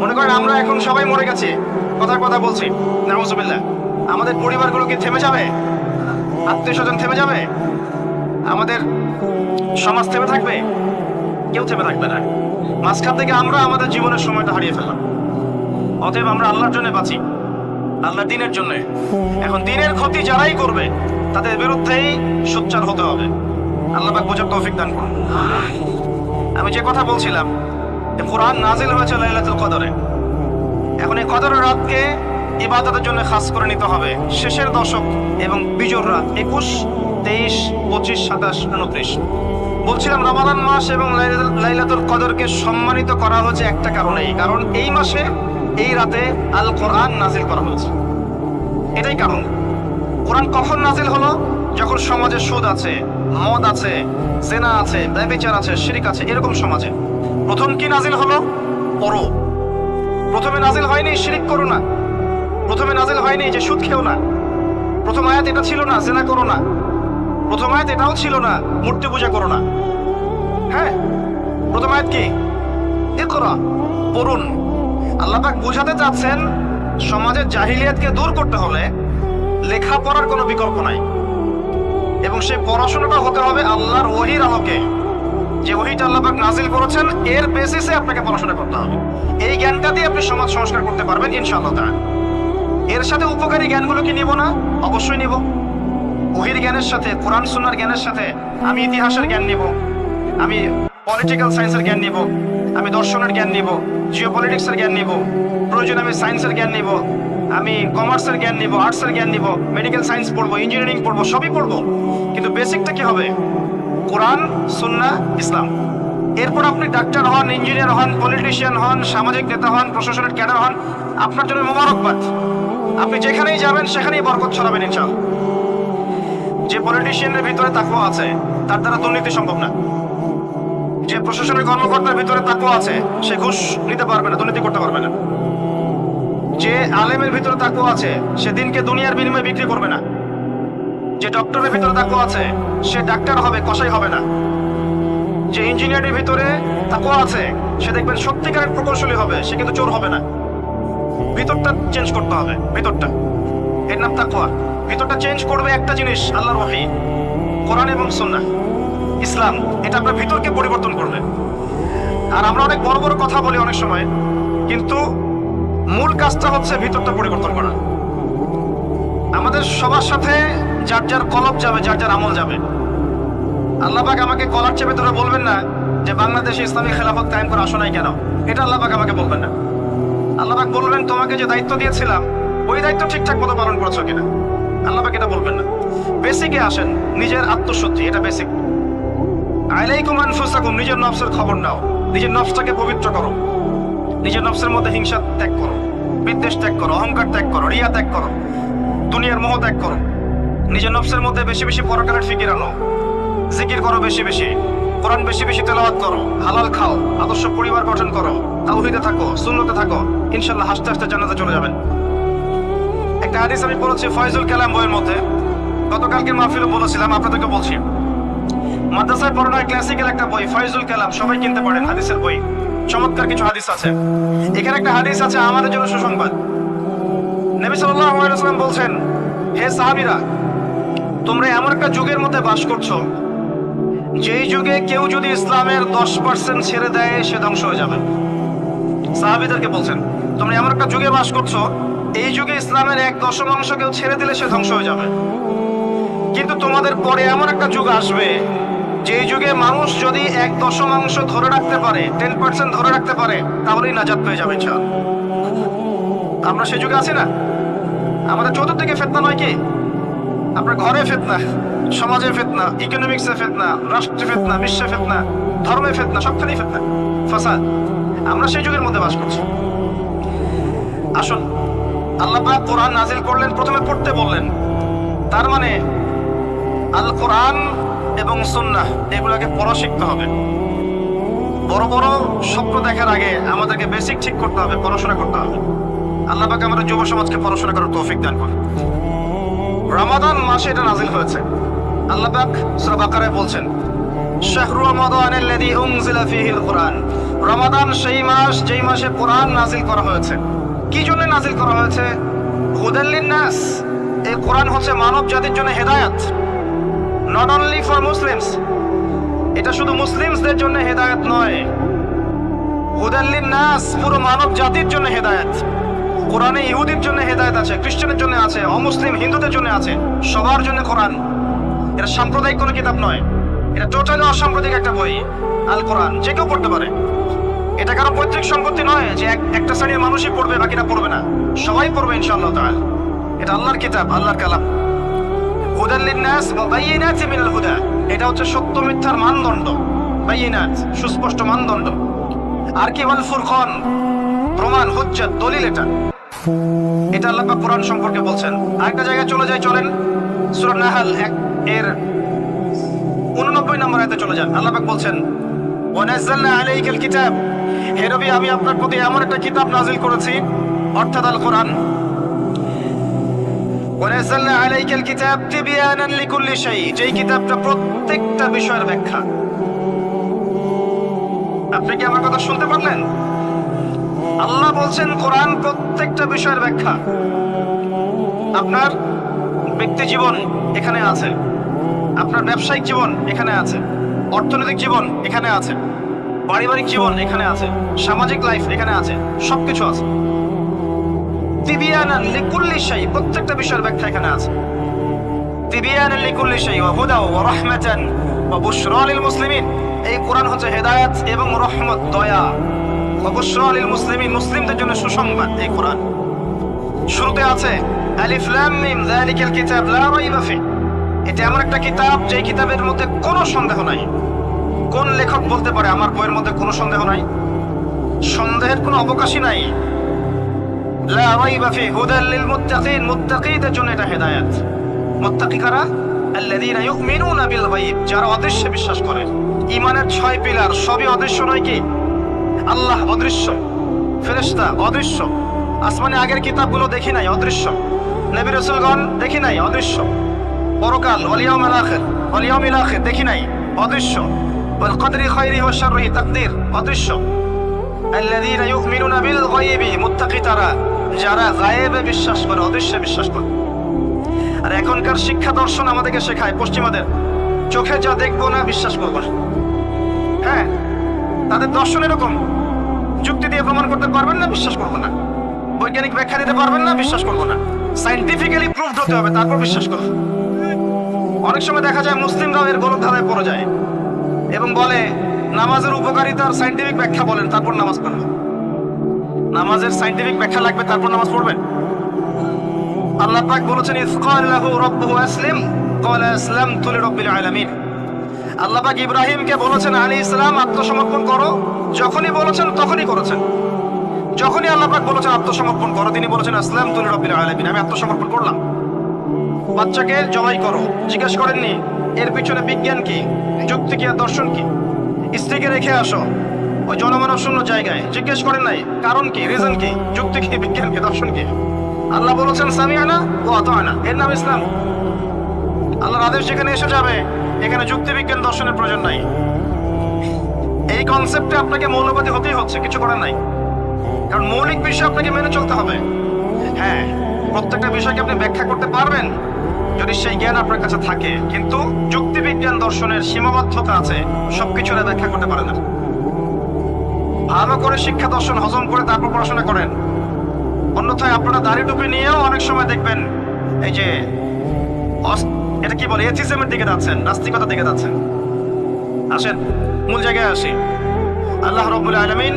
মনে করেন আমরা এখন সবাই মরে গেছি, কথার কথা বলছি, নাউজুবিল্লাহ। আমাদের পরিবারগুলো কি থেমে যাবে? আত্মীয় স্বজন থেমে যাবে? আমাদের সমাজ থেমে থাকবে? কেউ থেমে থাকবে না। মাঝখান থেকে আমরা আমাদের জীবনের সময়টা হারিয়ে ফেললাম। অতএব আমরা আল্লাহর জন্য বাঁচি, আল্লাহর দ্বীনের জন্য। এখন দ্বীনের ক্ষতি যারাই করবে তাদের বিরুদ্ধেই সোচ্চার হতে হবে। আল্লাহ পাক বোঝার তৌফিক দান করুন। আমি যে কথা বলছিলাম, কোরআন নাজিল হয়েছে লাইলাতুল কদরে। এখন এই কদরের রাতকে ইবাদতের জন্য খাস করে নিতে হবে। শেষের দশক এবং বিজোড় রাত 21, 23, 25, 27, 29। বলছিলাম রমাদান মাস এবং লাইলাতুল কদরকে সম্মানিত করা হয়েছে একটা কারণেই, কারণ এই মাসে এই রাতে আল কোরআন নাজিল করা হয়েছে। এটাই কারণ। কোরআন কখন নাজিল হলো? যখন সমাজে সুদ আছে, মদ আছে, জেনা আছে, ব্যভিচার আছে, শিরক আছে, এরকম সমাজে। প্রথম কি নাজিল হলো? পড়ো। প্রথমে নাজিল হয়নি শিরক করো না, প্রথমে নাজিল হয়নি যে সুদ খেও না, প্রথম আয়াত এটা ছিল না জেনা করো না, প্রথম আয়াত এটাও ছিল না মূর্তি পূজা করো না। হ্যাঁ, প্রথম আয়াত কি? ইকরা, পড়ুন। আল্লাহ পাক বোঝাতে চাচ্ছেন সমাজের জাহিলিয়াতকে দূর করতে হলে লেখাপড়ার কোনো বিকল্প নাই, এবং সেই পড়াশোনাটা হতে হবে আল্লাহর ওহীর আলোকে। যে ওহীটা আল্লাহ পাক নাজিল করেছেন এর বেসিসে আপনাকে পড়াশোনা করতে হবে। এই জ্ঞানটা দিয়ে আপনি সমাজ সংস্কার করতে পারবেন ইনশাআল্লাহ তাআলা। এর সাথে উপকারী জ্ঞানগুলো কি নিব না? অবশ্যই নিব। ওহীর জ্ঞানের সাথে, কোরআন সুন্নাহর জ্ঞানের সাথে আমি ইতিহাসের জ্ঞান নিব, আমি পলিটিক্যাল সায়েন্সের জ্ঞান নিব, আমি দর্শনের জ্ঞান নিব, জিওপলিটিক্সের জ্ঞান নিব, প্রয়োজন আমি সায়েন্সের জ্ঞান নিব, আমি কমার্সের জ্ঞান নিব, আর্টসের জ্ঞান নিব, মেডিকেল সায়েন্স পড়বো, ইঞ্জিনিয়ারিং পড়বো, সবই পড়বো। কিন্তু বেসিকটা কি হবে? কোরআন, সুন্নাহ, ইসলাম। এরপর আপনি ডাক্তার হন, ইঞ্জিনিয়ার হন, পলিটিশিয়ান হন, সামাজিক নেতা হন, প্রশাসনের ক্যাডার হন, আপনার জন্য মোবারকবাদ। আপনি যেখানেই যাবেন সেখানেই বরকত ছড়াবেন ইনশাআল্লাহ। যে পলিটিশিয়ানের ভিতরে তাকওয়া আছে তার দ্বারা দুর্নীতি সম্ভব না। যে প্রশাসনের কর্মকর্তার ভিতরে তাকওয়া আছে সে ঘুষ নিতে পারবে না, দুর্নীতি করতে পারবে না। যে আলেমের ভিতরে তাকওয়া আছে সে দিনকে দুনিয়ার বিনিময়ে বিক্রি করবে না। যে ডক্টরের ভিতরে তাকওয়া আছে সে ডাক্তার হবে, কসাই হবে না। যে ইঞ্জিনিয়ারের ভিতরে তাকওয়া আছে সে দেখবেন সত্যিকারের প্রকৌশলী হবে, সে কিন্তু চোর হবে না। ভিতরটা চেঞ্জ করতে হবে, ভিতরটা, এর নাম তাকওয়া। ভিতরটা চেঞ্জ করবে একটা জিনিস, আল্লাহর ওহী, কোরআন এবং সুন্নাহ, ইসলাম। এটা আপনার ভিতরকে পরিবর্তন করবে। আর আমরা অনেক বড় বড় কথা বলি অনেক সময়, কিন্তু মূল কাজটা হচ্ছে ভিতরটা পরিবর্তন করা। আমাদের সবার সাথে যার যার কলব যাবে, যার যার আমল যাবে। আল্লাহ পাক আমাকে কলার চেপে ধরে বলবেন না যে বাংলাদেশে ইসলামী খেলাফত কায়েম করে আসো নাই কেন, এটা আল্লাহ পাক আমাকে বলবেন না। আল্লাহ পাক বলবেন তোমাকে যে দায়িত্ব দিয়েছিলাম ওই দায়িত্ব ঠিকঠাক মতো পালন করেছো কিনা, আল্লাহ পাক এটা বলবেন না। বেসিকে আসেন, নিজের আত্মশুদ্ধি, এটা বেসিক। আলাইকুম আনফুসাকুম, নিজের নফসের খবর নাও, নিজের নফসটাকে পবিত্র করো। নিজের নফসের মধ্যে হিংসা ত্যাগ করো, বিদ্বেষ ত্যাগ করো, অহংকার ত্যাগ করো, রিয়া ত্যাগ করো, দুনিয়ার মোহ ত্যাগ করো। নিজের নফসের মধ্যে বেশি বেশি পরকালের ফিকির আনো, জিকির করো বেশি বেশি, কোরআন বেশি বেশি তেলাওয়াত করো, হালাল খাও, আদর্শ পরিবার গঠন করো, তাওহীদে থাকো, সুন্নতে থাকো, ইনশাআল্লাহ হাসতে হাসতে জান্নাতে চলে যাবেন। একটা হাদিস আমি পড়েছি ফয়জুল কালাম বইয়ের মধ্যে, গতকালকে মাহফিলে বলেছিলাম, আপনাদেরকে বলছি। মাদ্রাসায় পড়ানো ক্লাসিক্যাল একটা বই ফয়জুল কালাম, সবাই কিনতে পারেন, হাদিসের বই, চমৎকার কিছু হাদিস আছে। এখানে একটা হাদিস আছে আমাদের জন্য সুসংবাদ। নবী সাল্লাল্লাহু আলাইহি ওয়াসাল্লাম বলছেন, হে সাহাবীরা, তোমরা এমন একটা যুগের মধ্যে বাস করছো যেই যুগে কেউ যদি ইসলামের 10% ছেড়ে দেয় সে ধ্বংস হয়ে যাবে। সাহাবীদেরকে বলছেন, তোমরা এমন একটা যুগে বাস করছো, এই যুগে ইসলামের 1/10 কেউ ছেড়ে দিলে সে ধ্বংস হয়ে যাবে। কিন্তু তোমাদের পরে এমন একটা যুগ আসবে যেই যুগে মানুষ যদি 1/10 ধরে রাখতে পারে, 10% ধরে রাখতে পারে, তাহলেই নাজাত পেয়ে যাবে ইনশাআল্লাহ। আমরা সেই যুগে আছি না? আমাদের চতুর্দিকে ফিতনা নয় কি? আপনার ঘরে ফিতনা, সমাজে ফিতনা, ইকোনমিক্সে ফিতনা, রাষ্ট্রে ফিতনা, বিশ্বে ফিতনা, ধর্মে ফিতনা, সবখানেই ফিতনা, ফাসাদ। আমরা সেই যুগের মধ্যে বাস করছি। আসুন, আল্লাহ পাক কোরআন নাজিল করলেন, প্রথমে পড়তে বললেন। তার মানে আল কোরআন এবং সুন্নাহ এগুলোকে পড়া শিখতে হবে। বড় বড় স্বপ্ন দেখার আগে আমাদেরকে বেসিক ঠিক করতে হবে, পড়াশোনা করতে হবে। আল্লাহ পাক আমাদের যুব সমাজকে পড়াশোনা করার তৌফিক দান করুন। রমাদান মাসে এটা নাজিল হয়েছে। আল্লাহ পাক সূরা বাকারায় বলছেন, শাহরু রমাদানাল্লাযী উনজিলা ফীহিল কুরআন। রমাদান সেই মাস যেই মাসে কোরআন নাজিল করা হয়েছে। কি জন্য নাজিল করা হয়েছে? হুদাল লিন-নাস। এই কোরআন হচ্ছে মানব জাতির জন্য হেদায়েত, নট অনলি ফর মুসলিমস। এটা শুধু মুসলিমসদের জন্য হেদায়েত নয়, হুদাল লিন-নাস, পুরো মানব জাতির জন্য হেদায়েত। কোরআনে ইহুদির জন্য হেদায়েত আছে, খ্রিস্টানের জন্য আছে, অমুসলিম হিন্দুদের জন্য আছে, সবার জন্য কোরআন। এটা সাম্প্রদায়িক কোনো কিতাব নয়, এটা টোটালি অসাম্প্রদায়িক একটা বই। আল কোরআন যে কেউ পড়তে পারে। এটা কারো পৈতৃক সম্পত্তি নয় যে একটা শ্রেণীর মানুষই পড়বে, বাকিরা পড়বে না। সবাই পড়বে ইনশাআল্লাহ তাআলা। এটা আল্লাহর কিতাব, আল্লাহর কালাম। হুদাল লিন-নাস ওয়া বায়িনাতিন মিনাল হুদা। এটা হচ্ছে সত্য মিথ্যার মানদণ্ড, বায়িনাত, সুস্পষ্ট মানদণ্ড। আর কি ওয়াল ফুরকান, প্রমাণ, হুজ্জাত, দলিল। এটা আল্লাহ পাক কোরআন সম্পর্কে বলছেন। আরেকটা জায়গায় চলে যাই, চলেন সূরা নাহল এর 89 নম্বর আয়াতে চলে যান। আল্লাহ পাক বলছেন, ওয়া নাযালনা আলাইকাল কিতাব। হে নবী, আমি আপনার প্রতি এমন একটা কিতাব নাজিল করেছি, অর্থাৎ আল কোরআন। ওয়া নাযালনা আলাইকাল কিতাব তিবয়ানান লিকুল্লি শাই। যেই কিতাবটা প্রত্যেকটা বিষয়ের ব্যাখ্যা। আপনি কি আমার কথা শুনতে পারলেন? আল্লাহ বলছেন কোরআন প্রত্যেকটা বিষয়ের ব্যাখ্যা। আপনার ব্যক্তি জীবন এখানে আছে, আপনার ব্যবসায়িক জীবন এখানে আছে, অর্থনৈতিক জীবন এখানে আছে, পারিবারিক জীবন এখানে আছে, সামাজিক লাইফ এখানে আছে, সবকিছু আছে। তিবিয়ানান লিকুল্লি শাই, প্রত্যেকটা বিষয়ের ব্যাখ্যা এখানে আছে। তিবিয়ানান লিকুল্লি শাই ওয়া হুদা ওয়া রাহমাতান ওয়া বুশরা লিল মুসলিমিন। এই কোরআন হচ্ছে হেদায়েত এবং রহমত, দয়া। ওয়া বুশরা লিল মুসলিমিন, মুসলিমদের জন্য সুসংবাদ এই কোরআন। শুরুতে আছে আলিফ লাম মিম যালিকাল কিতাব লা রাইবা ফি। এটা এমন একটা কিতাব যে কিতাবের মধ্যে কোনো সন্দেহ নাই। কোন লেখক বলতে পারে আমার বইয়ের মধ্যে কোনো সন্দেহ নাই? সন্দেহের কোনো অবকাশই নাই। লা রাইবা ফি হুদাল লিল মুত্তাকিন, মুত্তাকিদের জন্য এটা হেদায়েত। মুত্তাকি কারা? আল্লাযীনা ইউমিনুনা বিল গায়ব, যারা অদৃশ্যে বিশ্বাস করে। ঈমানের 6 পিলার সবই অদৃশ্য নয় কি? আল্লাহ অদৃশ্য, ফেরেশতা অদৃশ্য, আসমানে আগের কিতাবগুলো দেখি নাই, অদৃশ্য। নবী রাসূলগণ দেখি নাই, অদৃশ্য। পরকাল, ওয়াল ইয়াউমিল আখির, ওয়াল ইয়াউমিল আখির দেখি নাই, অদৃশ্য। ওয়াল কদরি খায়রিহি ওয়া শাররিহি, তাকদীর অদৃশ্য। আল্লাযীনা ইউমিনুনা বিল গায়বি, মুত্তাকি তারা যারা গায়েবে বিশ্বাস করে, অদৃশ্যে বিশ্বাস করে। আর এখনকার শিক্ষা দর্শন আমাদেরকে শেখায়, পশ্চিমাদের, চোখে যা দেখবো না বিশ্বাস করবো না। হ্যাঁ, তাদের দর্শন এরকম, যুক্তি দিয়ে প্রমাণ করতে পারবেন না, বিশ্বাস করবো না। বৈজ্ঞানিক ব্যাখ্যা দিতে পারবেন না, বিশ্বাস করবো না। সায়েন্টিফিক্যালি প্রুভড হতে হবে, তারপর বিশ্বাস করবো। অনেক সময় দেখা যায় মুসলিমরাও এর গলদ ধাঁধায় পড়ে যায় এবং বলে নামাজের উপকারিতার সায়েন্টিফিক ব্যাখ্যা বলেন, তারপর নামাজ পড়বেন। নামাজের সায়েন্টিফিক ব্যাখ্যা লাগবে, তারপর নামাজ পড়বেন। আল্লাহ পাক বলেছেন, ইয ক্বালা লাহু রাব্বুহু আসলিম ক্বালা আসলামতু লিরাব্বিল আলামিন। আল্লাহ পাক ইব্রাহিমকে বলেছেন আলাইহিস সালাম আত্মসমর্পণ করো, যখনই বলেছেন তখনই করেছেন। যখনই আল্লাহ পাক বলেছেন আত্মসমর্পণ করো, তিনি বলেছেন আসলামতু লিরাব্বিল আলামিন, আমি আত্মসমর্পণ করলাম। বাচ্চাকে জবাই করো, জিজ্ঞেস করেননি এর পিছনে বিজ্ঞান কি, যুক্তি কি আর দর্শন কি। স্ত্রীকে রেখে আসো ওই জনমানব শূন্য জায়গায়, জিজ্ঞেস করেন নাই কারণ কি, রিজন কি, যুক্তি কি, বিজ্ঞান কি, দর্শন কি। আল্লাহ বলেছেন সামিআনা ওয়া আতা'না, এর নাম ইসলাম। আল্লাহর আদেশ যেখানে এসে যাবে এখানে যুক্তি বিজ্ঞান দর্শনের প্রয়োজন নাই। এই কনসেপ্টে আপনাকে মৌলবাদী হতেই হচ্ছে, কিছু করার নাই। কারণ মৌলিক বিষয় আপনাকে মেনে চলতে হবে। হ্যাঁ, প্রত্যেকটা বিষয়কে আপনি ব্যাখ্যা করতে পারবেন যদি সেই জ্ঞান আপনার কাছে থাকে, কিন্তু যুক্তি বিজ্ঞান দর্শনের সীমাবদ্ধতা আছে, সবকিছু ব্যাখ্যা করতে পারে না। ভালো করে শিক্ষা দর্শন হজম করে তারপর পড়াশোনা করেন, অন্যথায় আপনারা দাড়ি টুপি নিয়েও অনেক সময় দেখবেন এই যে এটা কি বলে এথিজমের দিকে যাচ্ছেন, নাস্তিকতার দিকে যাচ্ছেন। আসেন মূল জায়গায় আসি। আল্লাহ রাব্বুল আলামিন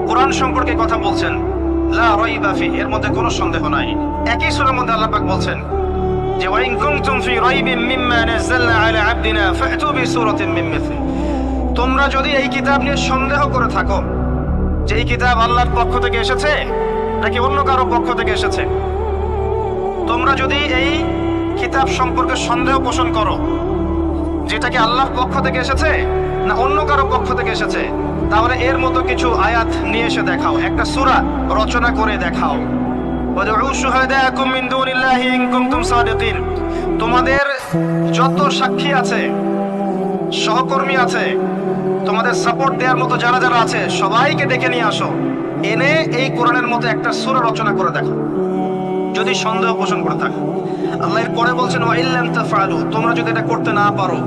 কোরআন সম্পর্কে কথা বলছেন, লা রাইবা ফি, এর মধ্যে কোনো সন্দেহ নাই। একই সূরার মধ্যে আল্লাহ পাক বলছেন যে ওয়া ইন কুনতুম ফি রাইবিন মিম্মা নাযালনা আলা আবদিনা ফাতু বিসূরাতিন মিন মিসলি, তোমরা যদি এই কিতাব নিয়ে সন্দেহ করে থাকো যে এই কিতাব আল্লাহর পক্ষ থেকে এসেছে নাকি অন্য কারো পক্ষ থেকে এসেছে, তোমরা যদি এই কিতাব সম্পর্কে সন্দেহ পোষণ করো যেটা কি আল্লাহর পক্ষ থেকে এসেছে না অন্য কারো পক্ষ থেকে এসেছে, তাহলে এর মতো কিছু আয়াত নিয়ে এসে দেখাও, একটা সূরা রচনা করে দেখাও। ওয়াদউ শুহাদাকুম মিন দুনিল্লাহি ইন কুনতুম সাদিকিন, তোমাদের যত সাক্ষী আছে, সহকর্মী আছে, তোমাদের সাপোর্ট দেওয়ার মতো যারা যারা আছে সবাইকে ডেকে নিয়ে আসো, এনে এই কোরআনের মতো একটা সূরা রচনা করে দেখো যদি সন্দেহ পোষণ করে থাকো। আল্লাহ এর পরে বলছেন ওয়া ইল্লাম তাফআলু, তোমরা যদি এটা করতে না পারো,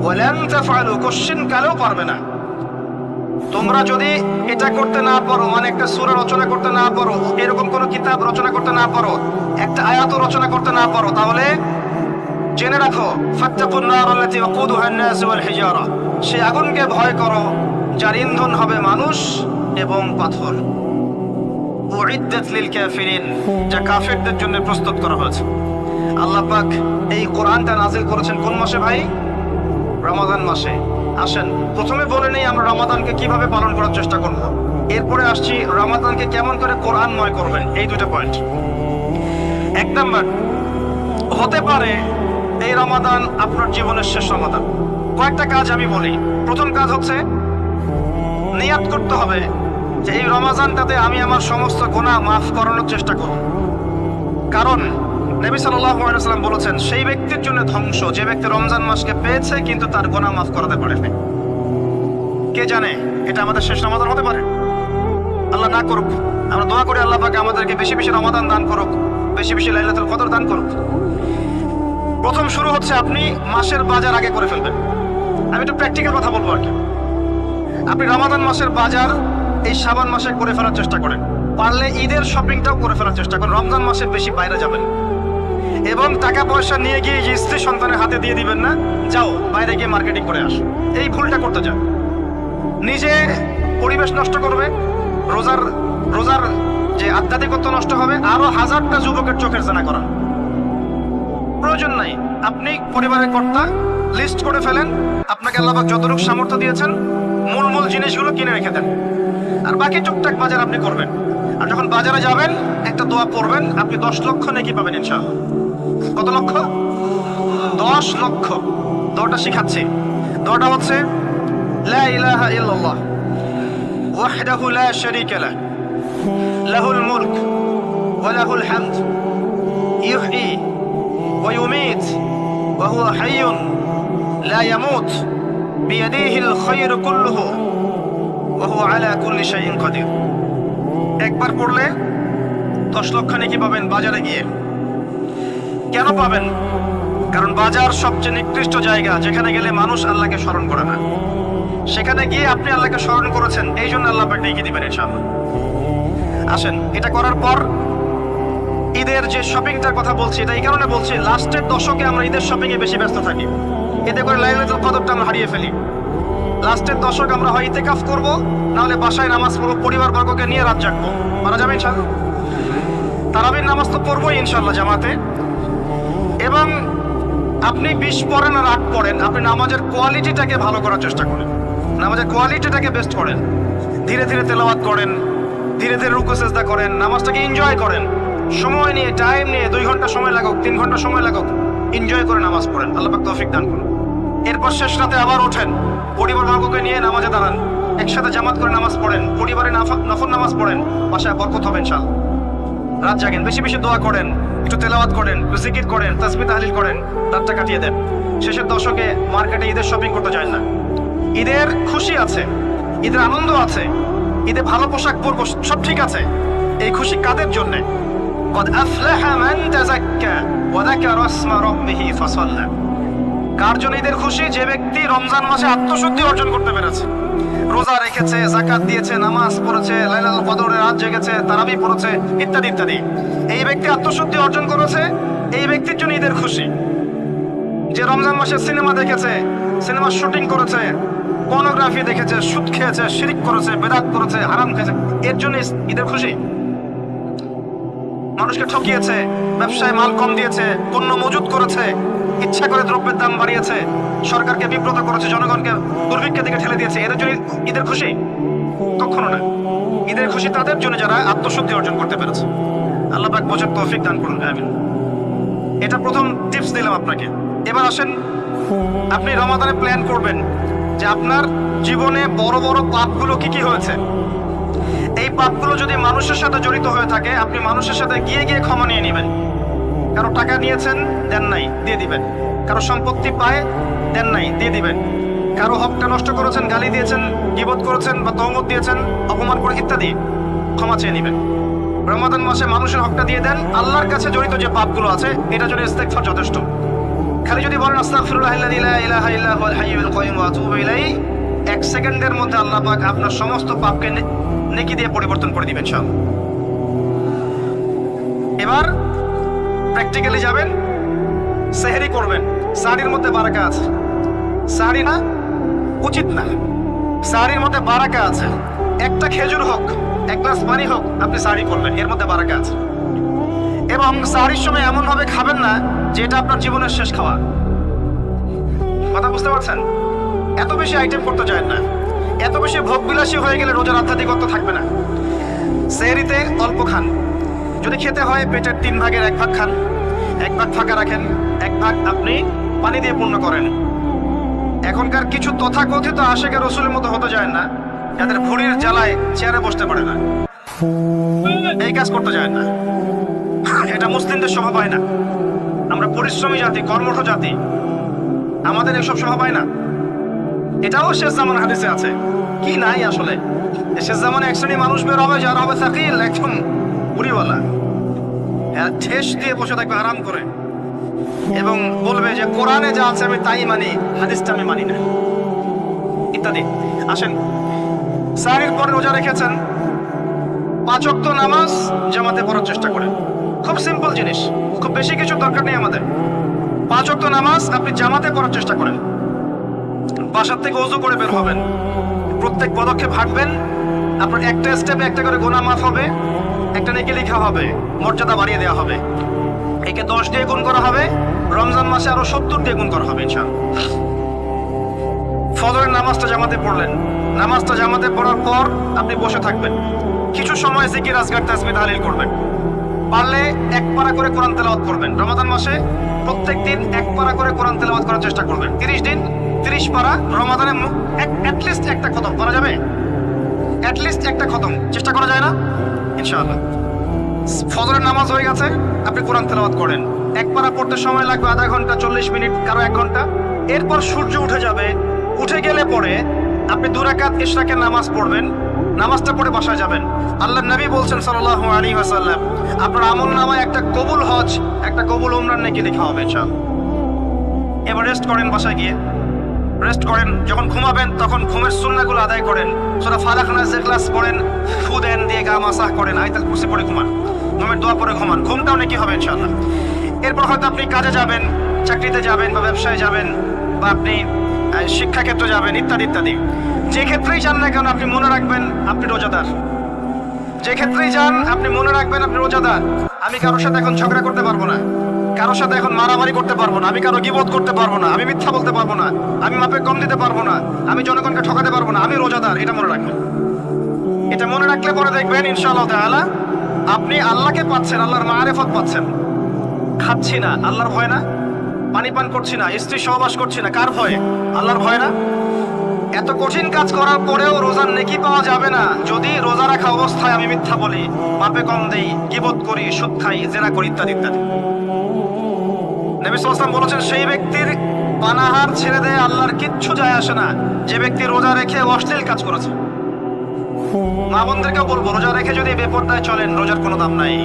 ওয়ালান তাফআলু, কোশ্চেন কালেও পারবে না। তোমরা যদি এটা করতে না পারো, মানে একটা সূরা রচনা করতে না পারো, এরকম কোন কিতাব রচনা করতে না পারো, একটা আয়াতও রচনা করতে না পারো, তাহলে জেনে রাখো ফাত্তাকুন নার আল্লাতী ওয়াকুদুহা আন-নাস ওয়াল হিজারা, সেই আগুনকে ভয় করো যার ইন্ধন হবে মানুষ এবং পাথর। উইদ্দাত লিল কাফিরিন, যা কাফেরদের জন্য প্রস্তুত করা হয়েছে। আল্লাহ পাক এই কোরআনটা নাযিল করেছেন কোন মাসে ভাই? রমাদান মাসে। আসেন প্রথমে বলে নেই আমরা রমাদানকে কিভাবে পালন করার চেষ্টা করব, এরপরে আসছি রমাদানকে কেমন করে কোরআনময় করবেন। এই দুটো পয়েন্ট। এক নাম্বার, হতে পারে এই রমাদান আপনার জীবনের শেষ রমাদান। কয়েকটা কাজ আমি বলি। প্রথম কাজ হচ্ছে নিয়াত করতে হবে যে এই রমাদানটাতে আমি আমার সমস্ত গুনাহ মাফ করানোর চেষ্টা করব। কারণ নবী সাল্লাল্লাহু আলাইহি ওয়াসাল্লাম বলেছেন সেই ব্যক্তির জন্য ধ্বংস যে ব্যক্তি রমজান মাসকে পেয়েছে কিন্তু তার গুনাহ মাফ করাতে পারেনি। কে জানে এটা আমাদের শেষ রমাদান হতে পারে? আল্লাহ না করুক, আমরা দোয়া করি আল্লাহ পাক আমাদেরকে বেশি বেশি রমাদান দান করুক, বেশি বেশি লাইলাতুল কদর দান করুক। প্রথম শুরু হচ্ছে আপনি মাসের বাজার আগে করে ফেলবেন। আমি একটু প্র্যাকটিক্যাল কথা বলবো আর কি। আপনি রমাদান মাসের বাজার এই শাবান মাসে করে ফেলার চেষ্টা করেন, পারলে ঈদের শপিংটাও করে ফেলার চেষ্টা করেন। রমজান মাসে বেশি বাইরে যাবেন এবং টাকা পয়সা নিয়ে গিয়ে যে স্ত্রী সন্তানের হাতে দিয়ে দিবেন না, যাও বাইরে গিয়ে মার্কেটিং করে আসো, এই ভুলটা করতে যান। নিজে পরিবেশ নষ্ট করবে, রোজার যে আধ্যাত্মিকত্ব নষ্ট হবে, আরো হাজারটা যুবকের চোখের জানা করা প্রয়োজন নাই। আপনি পরিবারের কর্তা, লিস্ট করে ফেলেন, আপনাকে আল্লাহ পাক যতটুকু সামর্থ্য দিয়েছেন মূল মূল জিনিসগুলো কিনে রেখে দেন, আর বাকি টুকটাক বাজার আপনি করবেন। আর যখন বাজারে যাবেন একটা দোয়া পড়বেন, আপনি 10 লক্ষ নেকি পাবেন ইনশাআল্লাহ। কত লক্ষ? 10 লক্ষ। দোয়াটা শিখাচ্ছি। দোয়াটা হচ্ছে লা ইলাহা ইল্লাল্লাহ ওয়াহদাহু লা শারীকা লাহ লাহুল মুলক ওয়া লাহুল হামদ ইউহয়ী ওয়া ইউমীত ওয়া হুয়া হাইয়ুন লা ইয়ামুত বিয়াদিহিল খায়রু কুল্লুহু ওয়া হুয়া আলা কুল্লি শাইইন কাদির। একবার পড়লে 10 লক্ষ নেকি পাবেন বাজারে গিয়ে। কেন পাবেন? কারণ বাজার সবচেয়ে নিকৃষ্ট জায়গা, যেখানে গেলে মানুষ আল্লাহকে স্মরণ করে না। সেখানে গিয়ে আপনি আল্লাহকে স্মরণ করেছেন, এই জন্য আল্লাহ পাক নেকি দিবেন ইনশাআল্লাহ। আসেন, এটা করার পর ঈদের যে শপিংটার কথা বলছি, এটা এই কারণে বলছি, লাস্টের দশকে আমরা ঈদের শপিং এ বেশি ব্যস্ত থাকি, এতে করে লাইলাতুল কদরটা আমরা হারিয়ে ফেলি। লাস্টের দশক আমরা হয় ইতিকাফ করব, নাহলে বাসায় নামাজ পড়বো, পরিবার বর্গকে নিয়ে রাত জাগবো। মারা যাবে ইনশাআল্লাহ। তারাবির নামাজ তো পড়বোই ইনশাআল্লাহ জামাতে। এবং আপনি 20 পড়েন আর 8 পড়েন, আপনি নামাজের কোয়ালিটিটাকে ভালো করার চেষ্টা করেন, নামাজের কোয়ালিটিটাকে বেস্ট করেন, ধীরে ধীরে তেলাওয়াত করেন, ধীরে ধীরে রুকু সেজদা করেন, নামাজটাকে এনজয় করেন, সময় নিয়ে টাইম নিয়ে 2 ঘন্টা সময় লাগুক 3 ঘন্টা সময় লাগুক এনজয় করে নামাজ পড়েন। আল্লাহ পাক তৌফিক দান করুন। এরপর শেষ রাতে আবার ওঠেন, পরিবার বর্গকে নিয়ে নামাজে দাঁড়ান, একসাথে জামাত করে নামাজ পড়েন, পরিবারে নফল নামাজ পড়েন, বাসায় বরকত হবে ইনশাআল্লাহ। রাত জাগেন, বেশি বেশি দোয়া করেন, একটু তেলাওয়াত করেন, একটু জিকির করেন, তাসবিহ তাহলিল করেন, রাতটা কাটিয়ে দেন। শেষের দশকে মার্কেটে ঈদের শপিং করতে যায় না। ঈদের খুশি আছে, ঈদের আনন্দ আছে, ঈদে ভালো পোশাক পরবো, সব ঠিক আছে। এই খুশি কাদের জন্য? قد أفلح من تزكى وذكر اسم ربه فصلى। কার জন্য ঈদের খুশি? যে ব্যক্তি রমজান মাসে আত্মশুদ্ধি অর্জন করতে পেরেছে, রোজা রেখেছে, যাকাত দিয়েছে, নামাজ পড়েছে, লাইলাতুল কদরের রাত জেগেছে, তারাবি পড়েছে, ইত্যাদি ইত্যাদি। এই ব্যক্তি আত্মশুদ্ধি অর্জন করেছে, এই ব্যক্তির জন্য ঈদের খুশি। যে রমজান মাসে সিনেমা দেখেছে, সিনেমা শুটিং করেছে, পর্নোগ্রাফি দেখেছে, সুদ খেয়েছে, শিরিক করেছে, বেদাত করেছে, হারাম খেয়েছে, এর জন্য ঈদের খুশি। মানুষকে ঠকিয়েছে, ব্যবসায় মাল কম দিয়েছে, পণ্য মজুত করেছে, ইচ্ছা করে দ্রব্যের দাম বাড়িয়েছে, সরকারকে বিব্রত করেছে, জনগণকে দুর্ভিক্ষের দিকে ঠেলে দিয়েছে, এদের জন্য ঈদের খুশি? কখনো না। ঈদের খুশি তাদের জন্য যারা আত্মশুদ্ধি অর্জন করতে পেরেছে। আল্লাহ পাক বোঝার তৌফিক দান করুন, আমিন। এটা প্রথম টিপস দিলাম আপনাকে। এবার আসেন, আপনি রমাদানে প্ল্যান করবেন যে আপনার জীবনে বড় বড় পাপগুলো কি কি হয়েছে। এই পাপগুলো যদি মানুষের সাথে জড়িত হয়ে থাকে, আপনি মানুষের সাথে গিয়ে গিয়ে ক্ষমা নিয়ে নেবেন। কারো টাকা নিয়েছেন, দেন নাই, দিয়ে দিবেন। কারো সম্পত্তি পায়, দেন নাই, দিয়ে দিবেন। কারো হকটা নষ্ট করেছেন, গালি দিয়েছেন, গীবত করেছেন বা তহমত দিয়েছেন, অপমান করে ইত্যাদি, ক্ষমা চেয়ে নেবেন। রমাদান মাসে মানুষের হকটা দিয়ে দেন। আল্লাহর কাছে জড়িত যে পাপগুলো আছে, এটার জন্য ইস্তেগফার যথেষ্ট। খালি যদি বলেন আস্তাগফিরুল্লাহাল্লাযী লা ইলাহা ইল্লা হুয়াল হাইয়ুল কাইয়্যুম ওয়া আতুবু ইলাইহি, 1 সেকেন্ডের মধ্যে আল্লাহ পাক আপনার সমস্ত পাপকে নেকি দিয়ে পরিবর্তন করে দিবেন সব। এবার প্র্যাকটিক্যালি যাবেন, সেহরি করবেন। সাহরির মধ্যে বারাকা আছে। সাহরি না, উচিত না, সাহরির মধ্যে বারাকা আছে। একটা খেজুর হোক, 1 গ্লাস পানি হোক, আপনি সাহরি করবেন, এর মধ্যে বারাকা আছে। এবং সাহরির সময় এমন ভাবে খাবেন না যে এটা আপনার জীবনের শেষ খাওয়া। কথা বুঝতে পারছেন? এত বেশি আইটেম করতে চায় না, এত বেশি ভোগবিলাসী হয়ে গেলে রোজার আধ্যাত্মিকত্ব থাকবে না। সেহরিতে অল্প খান, যদি খেতে হয় পেটের 3 ভাগের 1 ভাগ খান, 1 ভাগ ফাঁকা রাখেন, 1 ভাগ আপনি পানি দিয়ে পূর্ণ করেন। এখনকার কিছু তথাকথিত আশেকে রসুলের মতো হতে যায় না, যাদের ভুঁড়ির জ্বালায় চেয়ারে বসতে পারে না, এই কাজ করতে যায় না। এটা মুসলিমদের স্বভাব হয় না। আমরা পরিশ্রমী জাতি, কর্মঠ জাতি, আমাদের এসব স্বভাব হয় না। এটাও শেষ জামান হাদিসে আছে। কি নাই আসলে, শেষ জামানে এক শ্রেণী মানুষ বের হবে যারা হবে সাকিল, একদম বুড়িওয়ালা, ঠেস দিয়ে বসে থাকবে আরাম করে, এবং বলবে যে কোরআনে যা আছে আমি তাই মানি, হাদিসটা আমি মানি না, ইত্যাদি। আসেন, সাহরির পরে রোজা রেখেছেন, 5 ওয়াক্ত নামাজ জামাতে পড়ার চেষ্টা করেন। খুব সিম্পল জিনিস, খুব বেশি কিছু দরকার নেই আমাদের। 5 ওয়াক্ত নামাজ আপনি জামাতে পড়ার চেষ্টা করেন। বাসার থেকে ওযু করে বের হবেন, প্রত্যেক পদক্ষেপ হাঁটবেন, আপনার একটা স্টেপে একটা করে গুনাহ মাফ হবে, একটা নেকি লেখা হবে, মর্যাদা বাড়িয়ে দেওয়া হবে। একে 10 দিয়ে গুণ করা হবে, রমজান মাসে আরো 70 দিয়ে গুণ করা হবে ইনশাআল্লাহ। ফজরের নামাজটা জামাতে পড়লেন, নামাজটা জামাতে পড়ার পর আপনি বসে থাকবেন, কিছু সময় জিকির আজকার তাসবিহ তাহলিল করবেন। পারলে 1 পারা করে কোরআন তেলাওয়াত করবেন। রমাদান মাসে প্রত্যেক দিন 1 পারা করে কোরআন তেলাওয়াত করার চেষ্টা করবেন। 30 দিন 30 পারা, রমাদানে অ্যাটলিস্ট একটা খতম করা যাবে, অ্যাটলিস্ট একটা খতম চেষ্টা করা যায় না ইনশাআল্লাহ। ফজরের নামাজ হয়ে গেছে, আপনি কোরআন তেলাওয়াত করেন। 1 পারা পড়তে সময় লাগবে আধা ঘন্টা, 40 মিনিট, কারো 1 ঘন্টা। এরপর সূর্য উঠে যাবে, উঠে গেলে পরে আপনি 2 রাকাত ইশরাকের নামাজ পড়বেন, নামাজটা পড়ে বাসায় যাবেন। আল্লাহর নবী বলছেন সাল্লাল্লাহু আলাইহি ওয়াসাল্লাম, আপনার আমলনামায় একটা কবুল হজ, একটা কবুল উমরার নেকি লেখা হবে ইনশাআল্লাহ। এবার রেস্ট করেন, বাসায় গিয়ে রেস্ট করেন। যখন ঘুমাবেন তখন ঘুমের সুন্নাহগুলো আদায় করেন, সূরা ফালাক নাস ইখলাস পড়েন, ফু দেন, দিয়ে গা মাসাহ করেন, আয়াতুল কুরসি পড়ে ঘুমান, ঘুমের দোয়া পড়ে ঘুমান, ঘুমটাও নেকি হবে ইনশাআল্লাহ। এরপর হয়তো আপনি কাজে যাবেন, চাকরিতে যাবেন বা ব্যবসায় যাবেন, বা আপনি শিক্ষাক্ষেত্রে যাবেন, ইত্যাদি ইত্যাদি। যে ক্ষেত্রেই যান না কেন আপনি মনে রাখবেন আপনি রোজাদার। যে ক্ষেত্রেই যান আপনি মনে রাখবেন আপনি রোজাদার। আমি কারোর সাথে এখন ঝগড়া করতে পারবো না, কারোর সাথে এখন মারামারি করতে পারবো না, আমি কারো গীবত করতে পারবো না, আমি মিথ্যা বলতে পারবো না, আমি মাপে কম দিতে পারবো না, আমি জনগণকে ঠকাতে পারবো না, আমি রোজাদার, এটা মনে রাখবেন। এটা মনে রাখলে পরে দেখবেন ইনশাআল্লাহ তাআলা আপনি আল্লাহকে পাচ্ছেন, আল্লাহর মারিফত পাচ্ছেন। খাচ্ছি না, আল্লাহর ভয় না। পানি পান করছি না, স্ত্রী সহবাস করছি না, কার ভয়ে? আল্লাহর ভয় না। এত কঠিন কাজ করার পরেও রোজার নেকি পাওয়া যাবে না যদি রোজা রাখা অবস্থায় আমি মিথ্যা বলি, পাপে কম দেই, গীবত করি, সুদ খাই, জেনা করি, ইত্যাদি ইত্যাদি। নবী সাল্লাল্লাহু আলাইহি ওয়াসাল্লাম বলেছেন সেই ব্যক্তির পানাহার ছেড়ে দেয় আল্লাহর কিচ্ছু যায় আসে না যে ব্যক্তি রোজা রেখে অশ্লীল কাজ করেছে। মা বোনদেরকে বলবো, রোজা রেখে যদি বেপরদায় চলেন রোজার কোনো দাম নাই।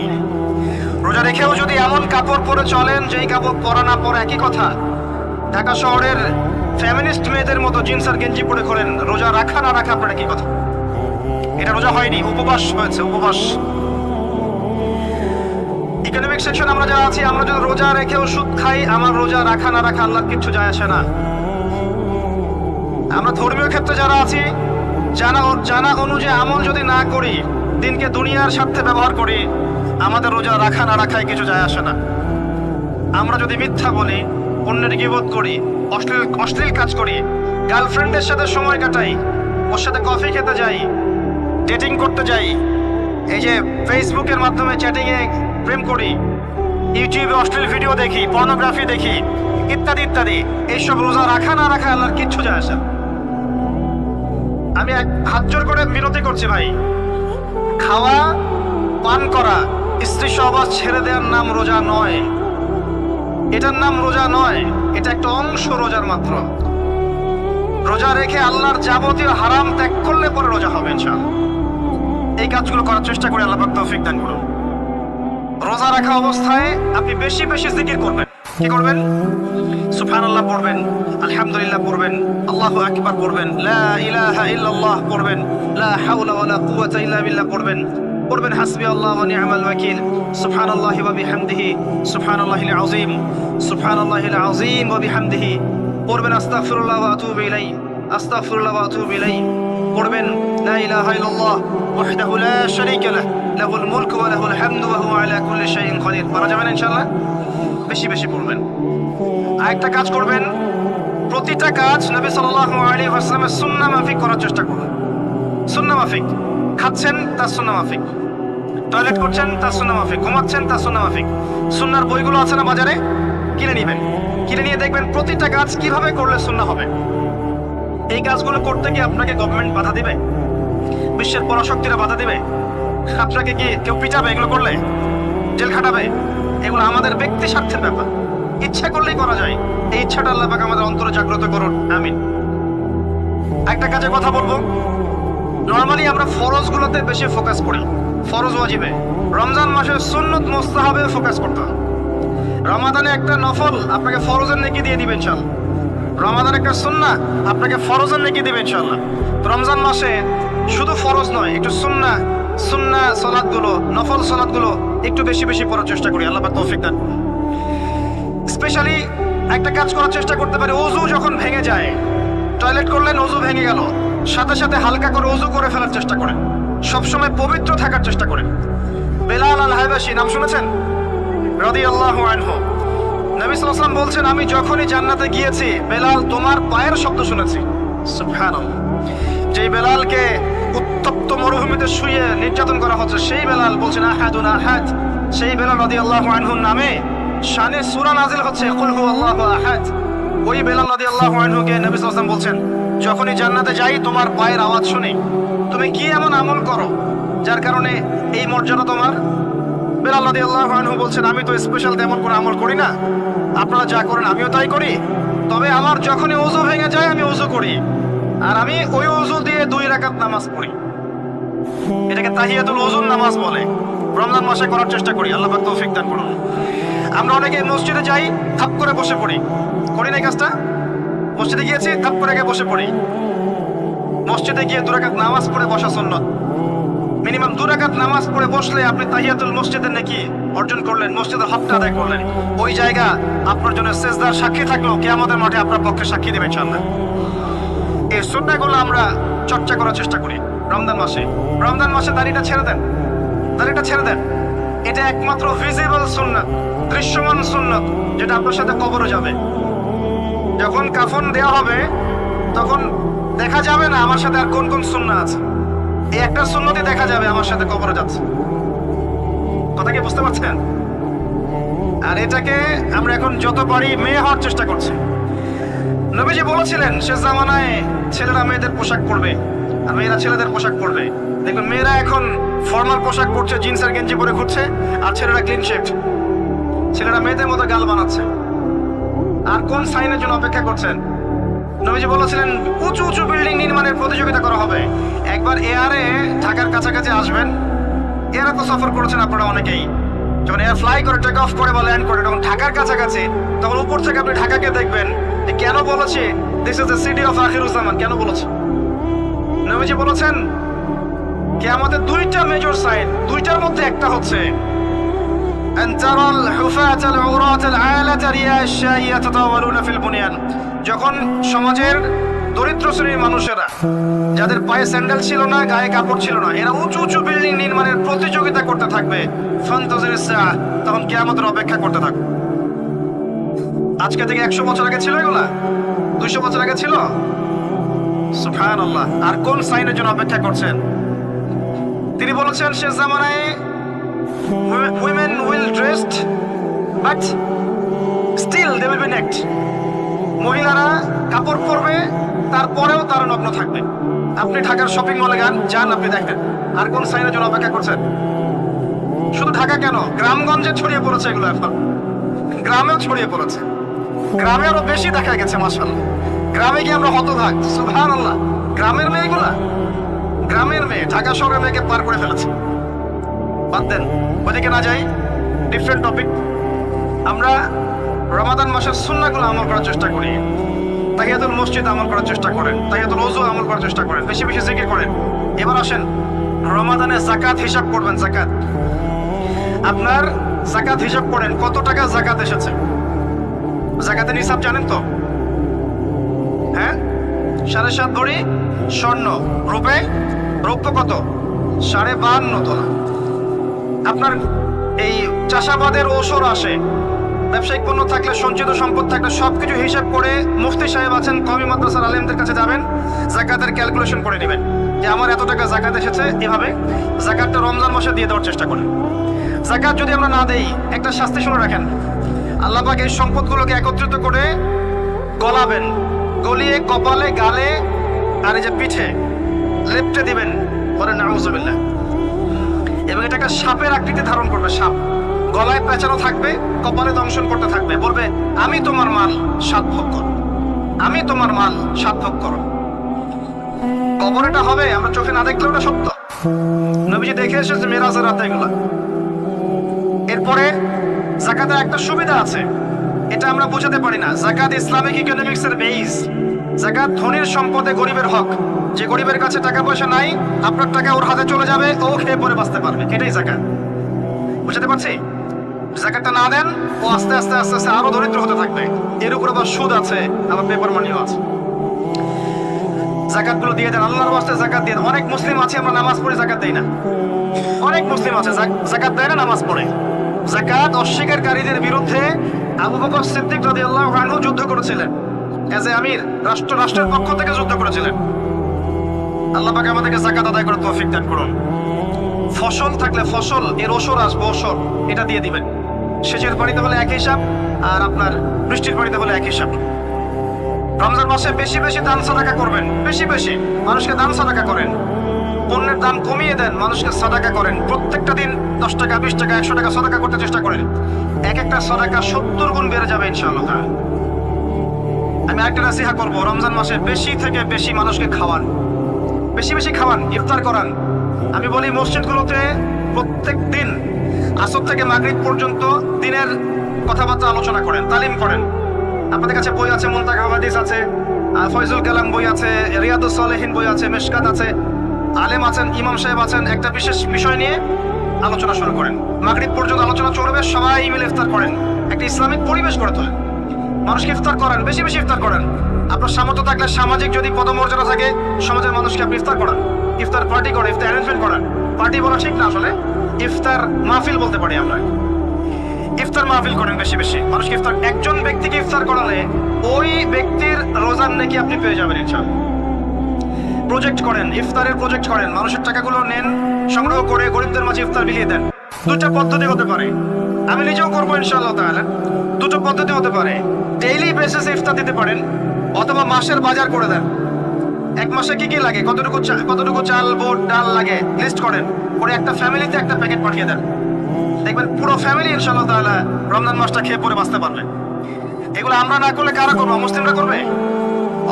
রোজা রেখেও যদি এমন কাপড় পরে চলেন যেই কাপড় পরা না পরা একই কথা, ঢাকা শহরের ফ্যামিনিস্ট মেয়েদের মতো জিন্স আর গেঞ্জি পরে করেন, রোজা রাখা না রাখা আপনার একই কথা। এটা রোজা হয়নি, উপবাস হয়েছে, উপবাস। ইকোনমিক সেকশন আমরা যারা আছি, আমরা যদি রোজা রেখেও সুদ খাই, আমার রোজা রাখা না রাখা আল্লাহর কিচ্ছু যায় আসে না। আমরা ধর্মীয় ক্ষেত্রে যারা আছি, জানা অনুযায়ী আমল যদি না করি, দিনকে দুনিয়ার স্বার্থে ব্যবহার করি, আমাদের রোজা রাখা না রাখায় কিছু যায় আসে না। আমরা যদি মিথ্যা বলি, অন্যের গীবত করি, অশ্লীল কাজ করি, গার্লফ্রেন্ডের সাথে সময় কাটাই, ওর সাথে কফি খেতে যাই, ডেটিং করতে যাই, এই যে ফেসবুকের মাধ্যমে চ্যাটিংয়ে প্রেম করি, ইউটিউবে অশ্লীল ভিডিও দেখি, পর্নোগ্রাফি দেখি, ইত্যাদি ইত্যাদি, এইসব রোজা রাখা না রাখা আল্লাহর কিচ্ছু যায় আসে না। আমি হাত জোর করে বিনতি করছি ভাই, খাওয়া পান করা, স্ত্রী সহবাস ছেড়ে দেওয়ার নাম রোজা নয়। এটার নাম রোজা নয়, এটা একটা অংশ রোজার মাত্র। রোজা রেখে আল্লাহর যাবতীয় হারাম ত্যাগ করলে পরে রোজা হবে ইনশাআল্লাহ। এই কাজগুলো করার চেষ্টা করে আল্লাহ পাক তৌফিক দান করুন। রোজা রাখা অবস্থায় আপনি বেশি বেশি জিকির করবেন। কি করবেন? সুবহানাল্লাহ পড়বেন, আলহামদুলিল্লাহ পড়বেন, আল্লাহু আকবার পড়বেন, লা ইলাহা ইল্লাল্লাহ পড়বেন, লা হাওলা ওয়ালা কুওয়াতা ইল্লা বিল্লাহ পড়বেন, পড়বেন হাসবি আল্লাহ ওয়া নি'মাল ওয়াকিল, সুবহানাল্লাহি ওয়া বিহামদিহি, সুবহানাল্লাহিল আযীম, সুবহানাল্লাহিল আযীম ওয়া বিহামদিহি, পড়বেন আস্তাগফিরুল্লাহ ওয়া আতুবু ইলাইহি, আস্তাগফিরুল্লাহ ওয়া আতুবু ইলাইহি, পড়বেন লা ইলাহা ইল্লাল্লাহ ওয়াহদাহু লা শারীকা লাহু লাহুল মুলকু ওয়া লাহুল হামদু ওয়া হুয়া আলা কুল্লি শাইইন কাদির। পারা যাবে না ইনশাআল্লাহ? বেশি বেশি পড়বেন। আরেকটা কাজ করবেন, প্রতিটা কাজ নবী সাল্লাল্লাহু আলাইহি ওয়াসাল্লামের সুন্নাহ মাফিক করার চেষ্টা করবেন। সুন্নাহ মাফিক, খাচ্ছেন তার সুন্নাহ মাফিক, টয়লেট করছেন তার সুন্নাহ মাফিক, ঘুমাচ্ছেন তার সুন্নাহ মাফিক। সুন্নাহর বইগুলো আছে না বাজারে, কিনে নেবেন, কিনে নিয়ে দেখবেন প্রতিটা কাজ কিভাবে করলে সুন্নাহ হবে। এই কাজগুলো করতে গিয়ে আপনাকে গভর্নমেন্ট বাধা দিবে, বিশ্বের পরাশক্তিরা বাধা দিবে, আপনাকে কি কেউ পিটাবে এগুলো করলে, জেল খাটাবে? এগুলো আমাদের ব্যক্তি স্বার্থের ব্যাপার, ইচ্ছা করলেই করা যায়। এই ইচ্ছাটা আল্লাহ পাক আমাদের অন্তরে জাগ্রত করুন, আমিন। একটা কাজের কথা বলবো, নরমালি আমরা ফরজগুলোতে বেশি ফোকাস করি, ফরজ ওয়াজিবে। রমজান মাসের সুন্নত মুস্তাহাবে ফোকাস করতে হবে। রমাদানে একটা নফল আপনাকে ফরজের নেকি দিয়ে দিবে ইনশাআল্লাহ, রমাদান একটা সুন্নাহ আপনাকে ফরজের নেকি দিবে ইনশাআল্লাহ। রমজান মাসে শুধু ফরজ নয়, একটু সুন্নাহ সালাতগুলো, নফল সালাতগুলো একটু বেশি বেশি পড়ার চেষ্টা করি, আল্লাহ পাক তৌফিক দান। স্পেশালি একটা কাজ করার চেষ্টা করতে পারি, ওযু যখন ভেঙে যায়, টয়লেট করলেন ওযু ভেঙে গেল, সাথে সাথে হালকা করে ওযু করে ফেলার চেষ্টা করেন, সবসময় পবিত্র থাকার চেষ্টা করেন। বেলাল আল হাবাশী নাম শুনেছেন? রাদিয়াল্লাহু আনহু। নবী সাল্লাল্লাহু আলাইহি ওয়াসাল্লাম বলছেন, আমি যখনই জান্নাতে গিয়েছি বেলাল তোমার পায়ের শব্দ শুনেছি। সুবহানাল্লাহ। যেই বেলালকে উত্তপ্ত মরুভূমিতে শুয়ে নির্যাতন করা হচ্ছে, সেই বেলাল বলছেন আহাদুন আহাদ। সেই বেলাল রাদিয়াল্লাহু আনহুর নামে শানে সূরা নাজিল হচ্ছে কুল হুয়াল্লাহু আহাদ। ওই বেলাল রাদিয়াল্লাহু আনহুকে নবী সাল্লাল্লাহু আলাইহি ওয়াসাল্লাম বলছেন, যখনই জান্নাতে যাই তোমার পায়ের আওয়াজ শুনি, তুমি কি এমন আমল করো যার কারণে এই মর্যাদা তোমার? বেলাল রাদিয়াল্লাহু আনহু বলছেন, আমি তো স্পেশাল তেমন কোনো আমল করি না, আপনারা যা করেন আমিও তাই করি, তবে আমার যখনই ওযু ভেঙে যায় আমি ওযু করি, আর আমি ওই ওযু দিয়ে 2 রাকাত নামাজ পড়ি। এটাকে তাহিয়াতুল ওযুর নামাজ বলে। রমজান মাসে করার চেষ্টা করি, আল্লাহ পাক তৌফিক দান করুন। আমরা অনেকে মসজিদে যাই, থাপ করে বসে পড়ি, করি না এই কাজটা? মসজিদে গিয়েছি, থাপ করে গিয়ে বসে পড়ি। মসজিদে গিয়ে 2 রাকাত নামাজ পড়ে বসা সুন্নাত। মিনিমাম 2 রাকাত নামাজ পড়ে বসলে আপনি তাহিয়াতুল মসজিদের নেকি অর্জন করলেন, মসজিদের হকটা আদায় করলেন। ওই জায়গা আপনার জন্য সেজদার সাক্ষী থাকলো, কিয়ামতের মাঠে আপনার পক্ষে সাক্ষী দেবে ইনশাআল্লাহ। এই সুন্নাহগুলো আমরা চর্চা করার চেষ্টা করি রমজান মাসে। রমজান মাসে দাড়িটা ছেড়ে দেন, দাড়িটা ছেড়ে দেন। এটা একমাত্র ভিজিবল সুন্নাত, দৃশ্যমান সুন্নাত, যেটা আপনার সাথে কবরে যাবে। যখন কাফন দেওয়া হবে তখন দেখা যাবে না আমার সাথে আর কোন কোন সুন্নাহ আছে। এই একটা সুন্নতি দেখা যাবে আমার সাথে কবরে যাচ্ছে। কথা কি বুঝতে পারছেন? আর এটাকে আমরা এখন যত পারি মেয়ে হওয়ার চেষ্টা করছি। নবীজি বলেছিলেন শেষ জামানায় ছেলেরা মেয়েদের পোশাক পরবে আর মেয়েরা ছেলেদের পোশাক পরবে। দেখুন মেয়েরা এখন ফর্মাল পোশাক পরছে, জিন্স আর গেঞ্জি পরে ঘুরছে, আর ছেলেরা ক্লিন শেভ। ছেলেরা মেয়েদের মতো গাল বানাচ্ছে। আর কোন সাইনের জন্য অপেক্ষা করছেন? নবীজি বলেছিলেন উঁচু উঁচু বিল্ডিং নির্মাণের প্রতিযোগিতা করা হবে। একবার এয়ারে ঢাকার কাছাকাছি আসবেন। এয়ারে তো সফর করেছেন আপনারা অনেকেই। যখন এয়ার ফ্লাই করে, টেক অফ করে বা ল্যান্ড করে, তখন ঢাকার কাছাকাছি, তখন উপর থেকে আপনি ঢাকাকে দেখবেন। কেন বলেছে this is the city of Akhiruzzaman? কেন বলেছে? নবীজি বলেছেন কিয়ামতের দুইটা মেজর সাইন, দুইটার মধ্যে একটা হচ্ছে যখন সমাজের দরিদ্র শ্রেণীর মানুষেরা, যাদের পায়ে স্যান্ডেল ছিল না, গায়ে কাপড় ছিল না, এরা উঁচু উঁচু বিল্ডিং নির্মাণের প্রতিযোগিতা করতে থাকবে, তখন কিয়ামতের অপেক্ষা করতে থাকবে। আজকে থেকে 100 বছর আগে ছিল এগুলা? 200 বছর আগে ছিল? সুবহানাল্লাহ। আর কোন সাইনের জন্য অপেক্ষা করছেন? তিনি বলেছেন শেষ জামানায় women will dressed but still they will be naked. মহিলারা কাপড় পরবে, তারপরেও তারা নগ্ন থাকবে। আপনি ঢাকার শপিং মলে যান, আপনি দেখেন। আর কোন সাইনের জন্য অপেক্ষা করছেন? শুধু ঢাকা কেন, গ্রামগঞ্জে ছড়িয়ে পড়েছে এগুলো। এখন গ্রামেও ছড়িয়ে পড়েছে। গ্রামে আরো বেশি দেখা গেছে মাশাআল্লাহ। গ্রামে গিয়ে আমরা হতভাগ। সুবহানাল্লাহ। গ্রামের মেয়েগুলা, গ্রামের মেয়ে ঢাকা শহরের মেয়েকে পার করে ফেলেছে। বাদ দেন, ওদিকে না যাই, ডিফারেন্ট টপিক। আমরা রমাদান মাসের সুন্নাহগুলো আমল করার চেষ্টা করি। তাহিয়াতুল মসজিদ আমল করার চেষ্টা করেন, তাহিয়াতুল ওযু আমল করার চেষ্টা করেন, বেশি বেশি জিকির করেন। এবার আসেন রমাদানে যাকাত হিসাব করবেন। যাকাত, আপনার যাকাত হিসাব করেন, কত টাকা যাকাত এসেছে। যাকাতের নিসাব জানেন তো? হ্যাঁ, 7.5 ভরি স্বর্ণ। রৌপ্য কত? 52.5 তোলা। আপনার এই চাষাবাদের ওসর আসে, ব্যবসায়িক পণ্য থাকলে, সঞ্চিত সম্পদ থাকলে সবকিছু হিসাব করে মুফতি সাহেব আছেন, কওমি মাদ্রাসার আলেমদের কাছে যাবেন, যাকাতের ক্যালকুলেশন করে নেবেন যে আমার এত টাকা যাকাত এসেছে। এভাবে যাকাতটা রমজান মাসে দিয়ে দেওয়ার চেষ্টা করেন। যাকাত যদি আমরা না দেই, একটা শাস্তি শুনে রাখেন। আল্লাহ পাক এই সম্পদগুলোকে একত্রিত করে গলাবেন, গলিয়ে কপালে, গালে আর এই যে পিঠে লেপটে দিবেন, পরে নাউজুবিল্লাহ। এবং এটাকে সাপের আকৃতি ধারণ করবে। সাপ গলায় পেঁচানো থাকবে, কপালে দংশন করতে থাকবে, বলবে আমি তোমার মাল 7 ভাগ করো, আমি তোমার মাল 7 ভাগ করো। কবরেটা হবে, আমরা চোখে না দেখলেও এটা সত্য। নবীজি দেখে এসেছে মেরাজের রাতে এগুলা। এরপরে যাকাতের একটা সুবিধা আছে, এটা আমরা বোঝাতে পারি না। যাকাত ইসলামিক ইকোনমিক্স এর বেস। যাকাত ধনীর সম্পদে গরিবের হক। যে গরিবের কাছে টাকা পয়সা নাই, আপনার টাকা ওর হাতে চলে যাবে, ও খেয়ে পরে বাঁচতে পারবে, এটাই যাকাত। বুঝতে পারছি? যাকাতটা না দেন, ও আস্তে আস্তে আস্তে আস্তে আরো দরিদ্র হতে থাকবে। এর উপর আবার সুদ আছে, আবার পেপার মানিও আছে। যাকাতগুলো দিয়ে দেন, আল্লাহর ওয়াস্তে যাকাত দিয়ে দেন। অনেক মুসলিম আছে আমরা নামাজ পড়ে যাকাত দেই না। অনেক মুসলিম আছে যাকাত দেয় না, নামাজ পড়ে। যাকাত অস্বীকারীদের বিরুদ্ধে আবু বকর সিদ্দিক রাদিয়াল্লাহু আনহু যুদ্ধ করেছিলেন। এজ এ আমির, রাষ্ট্রের পক্ষ থেকে যুদ্ধ করেছিলেন। আল্লাহ পাক আমাদেরকে যাকাত আদায় করার তৌফিক দান করুন। ফসল থাকলে ফসল, এর ওসর আসবে, ওসর এটা দিয়ে দিবেন। সেচের পানিতে হলে এক হিসাব, আর আপনার বৃষ্টির পানিতে হলে এক হিসাব। রমজান মাসে বেশি বেশি দান সাদাকা করবেন, বেশি বেশি মানুষকে দান সাদাকা করেন। পণ্যের দাম কমিয়ে দেন, মানুষকে সাদাকা করেন। প্রত্যেকটা দিন 10 টাকা, 20 টাকা, 100 টাকা সাদাকা করতে চেষ্টা করেন। এক একটা সাদাকা 70 গুণ বেড়ে যাবে ইনশাআল্লাহ। আমি আরেকটা নসিহত করব, রমজান মাসে বেশি থেকে বেশি মানুষকে খাওয়ান, বেশি বেশি খাওয়ান, ইফতার করান। আমি বলি মসজিদগুলোতে প্রত্যেক দিন আসর থেকে মাগরিব পর্যন্ত দিনের কথাবার্তা আলোচনা করেন, তালিম করেন। আপনাদের কাছে বই আছে, মুনতাকা হাদিস আছে, ফয়জুল কালাম বই আছে, রিয়াদুস সালেহিন বই আছে, মিশকাত আছে, আলেম আছেন, ইমাম সাহেব আছেন। একটা বিশেষ বিষয় নিয়ে আলোচনা শুরু করেন, মাগরিব পর্যন্ত আলোচনা চলবে, সবাই মিলে ইফতার করেন। একটা ইসলামিক পরিবেশ গড়ে তোলেন, মানুষকে ইফতার করান, বেশি বেশি ইফতার করেন। আপনার সামর্থ্য থাকলে, সামাজিক যদি পদমর্যাদা থাকে, সমাজের মানুষকে আপনি ইফতার করান, ইফতার পার্টি করেন, ইফতার অ্যারেঞ্জমেন্ট করান। পার্টি বলা ঠিক না, আসলে ইফতার মাহফিল বলতে পারি আমরা। ইফতার মাহফিল করেন বেশি বেশি, মানুষকে ইফতার। একজন ব্যক্তিকে ইফতার করালে ওই ব্যক্তির রোজার নেকি আপনি পেয়ে যাবেন ইনশাআল্লাহ। প্রজেক্ট করেন, ইফতারের প্রজেক্ট করেন, মানুষের টাকাগুলো নেন, সংগ্রহ করে গরিবদের মাঝে ইফতার বিলিয়ে দেন। দুটো পদ্ধতি হতে পারে, আমি নিজেও করবো ইনশাআল্লাহ তাআলা। দুটো পদ্ধতি হতে পারে, ডেইলি বেসিসে ইফতার দিতে পারেন, অথবা মাসের বাজার করে দেন। এক মাসে কি কি লাগে, কতটুকু চাল বোট ডাল লাগে লিস্ট করেন, করে একটা ফ্যামিলিতে একটা প্যাকেট পাঠিয়ে দেন। দেখবেন পুরো ফ্যামিলি ইনশাআল্লাহ তাআলা রমজান মাসটা খেয়ে পরে বাঁচতে পারবে। এগুলো আমরা না করলে কারা করবো? মুসলিমরা করবে।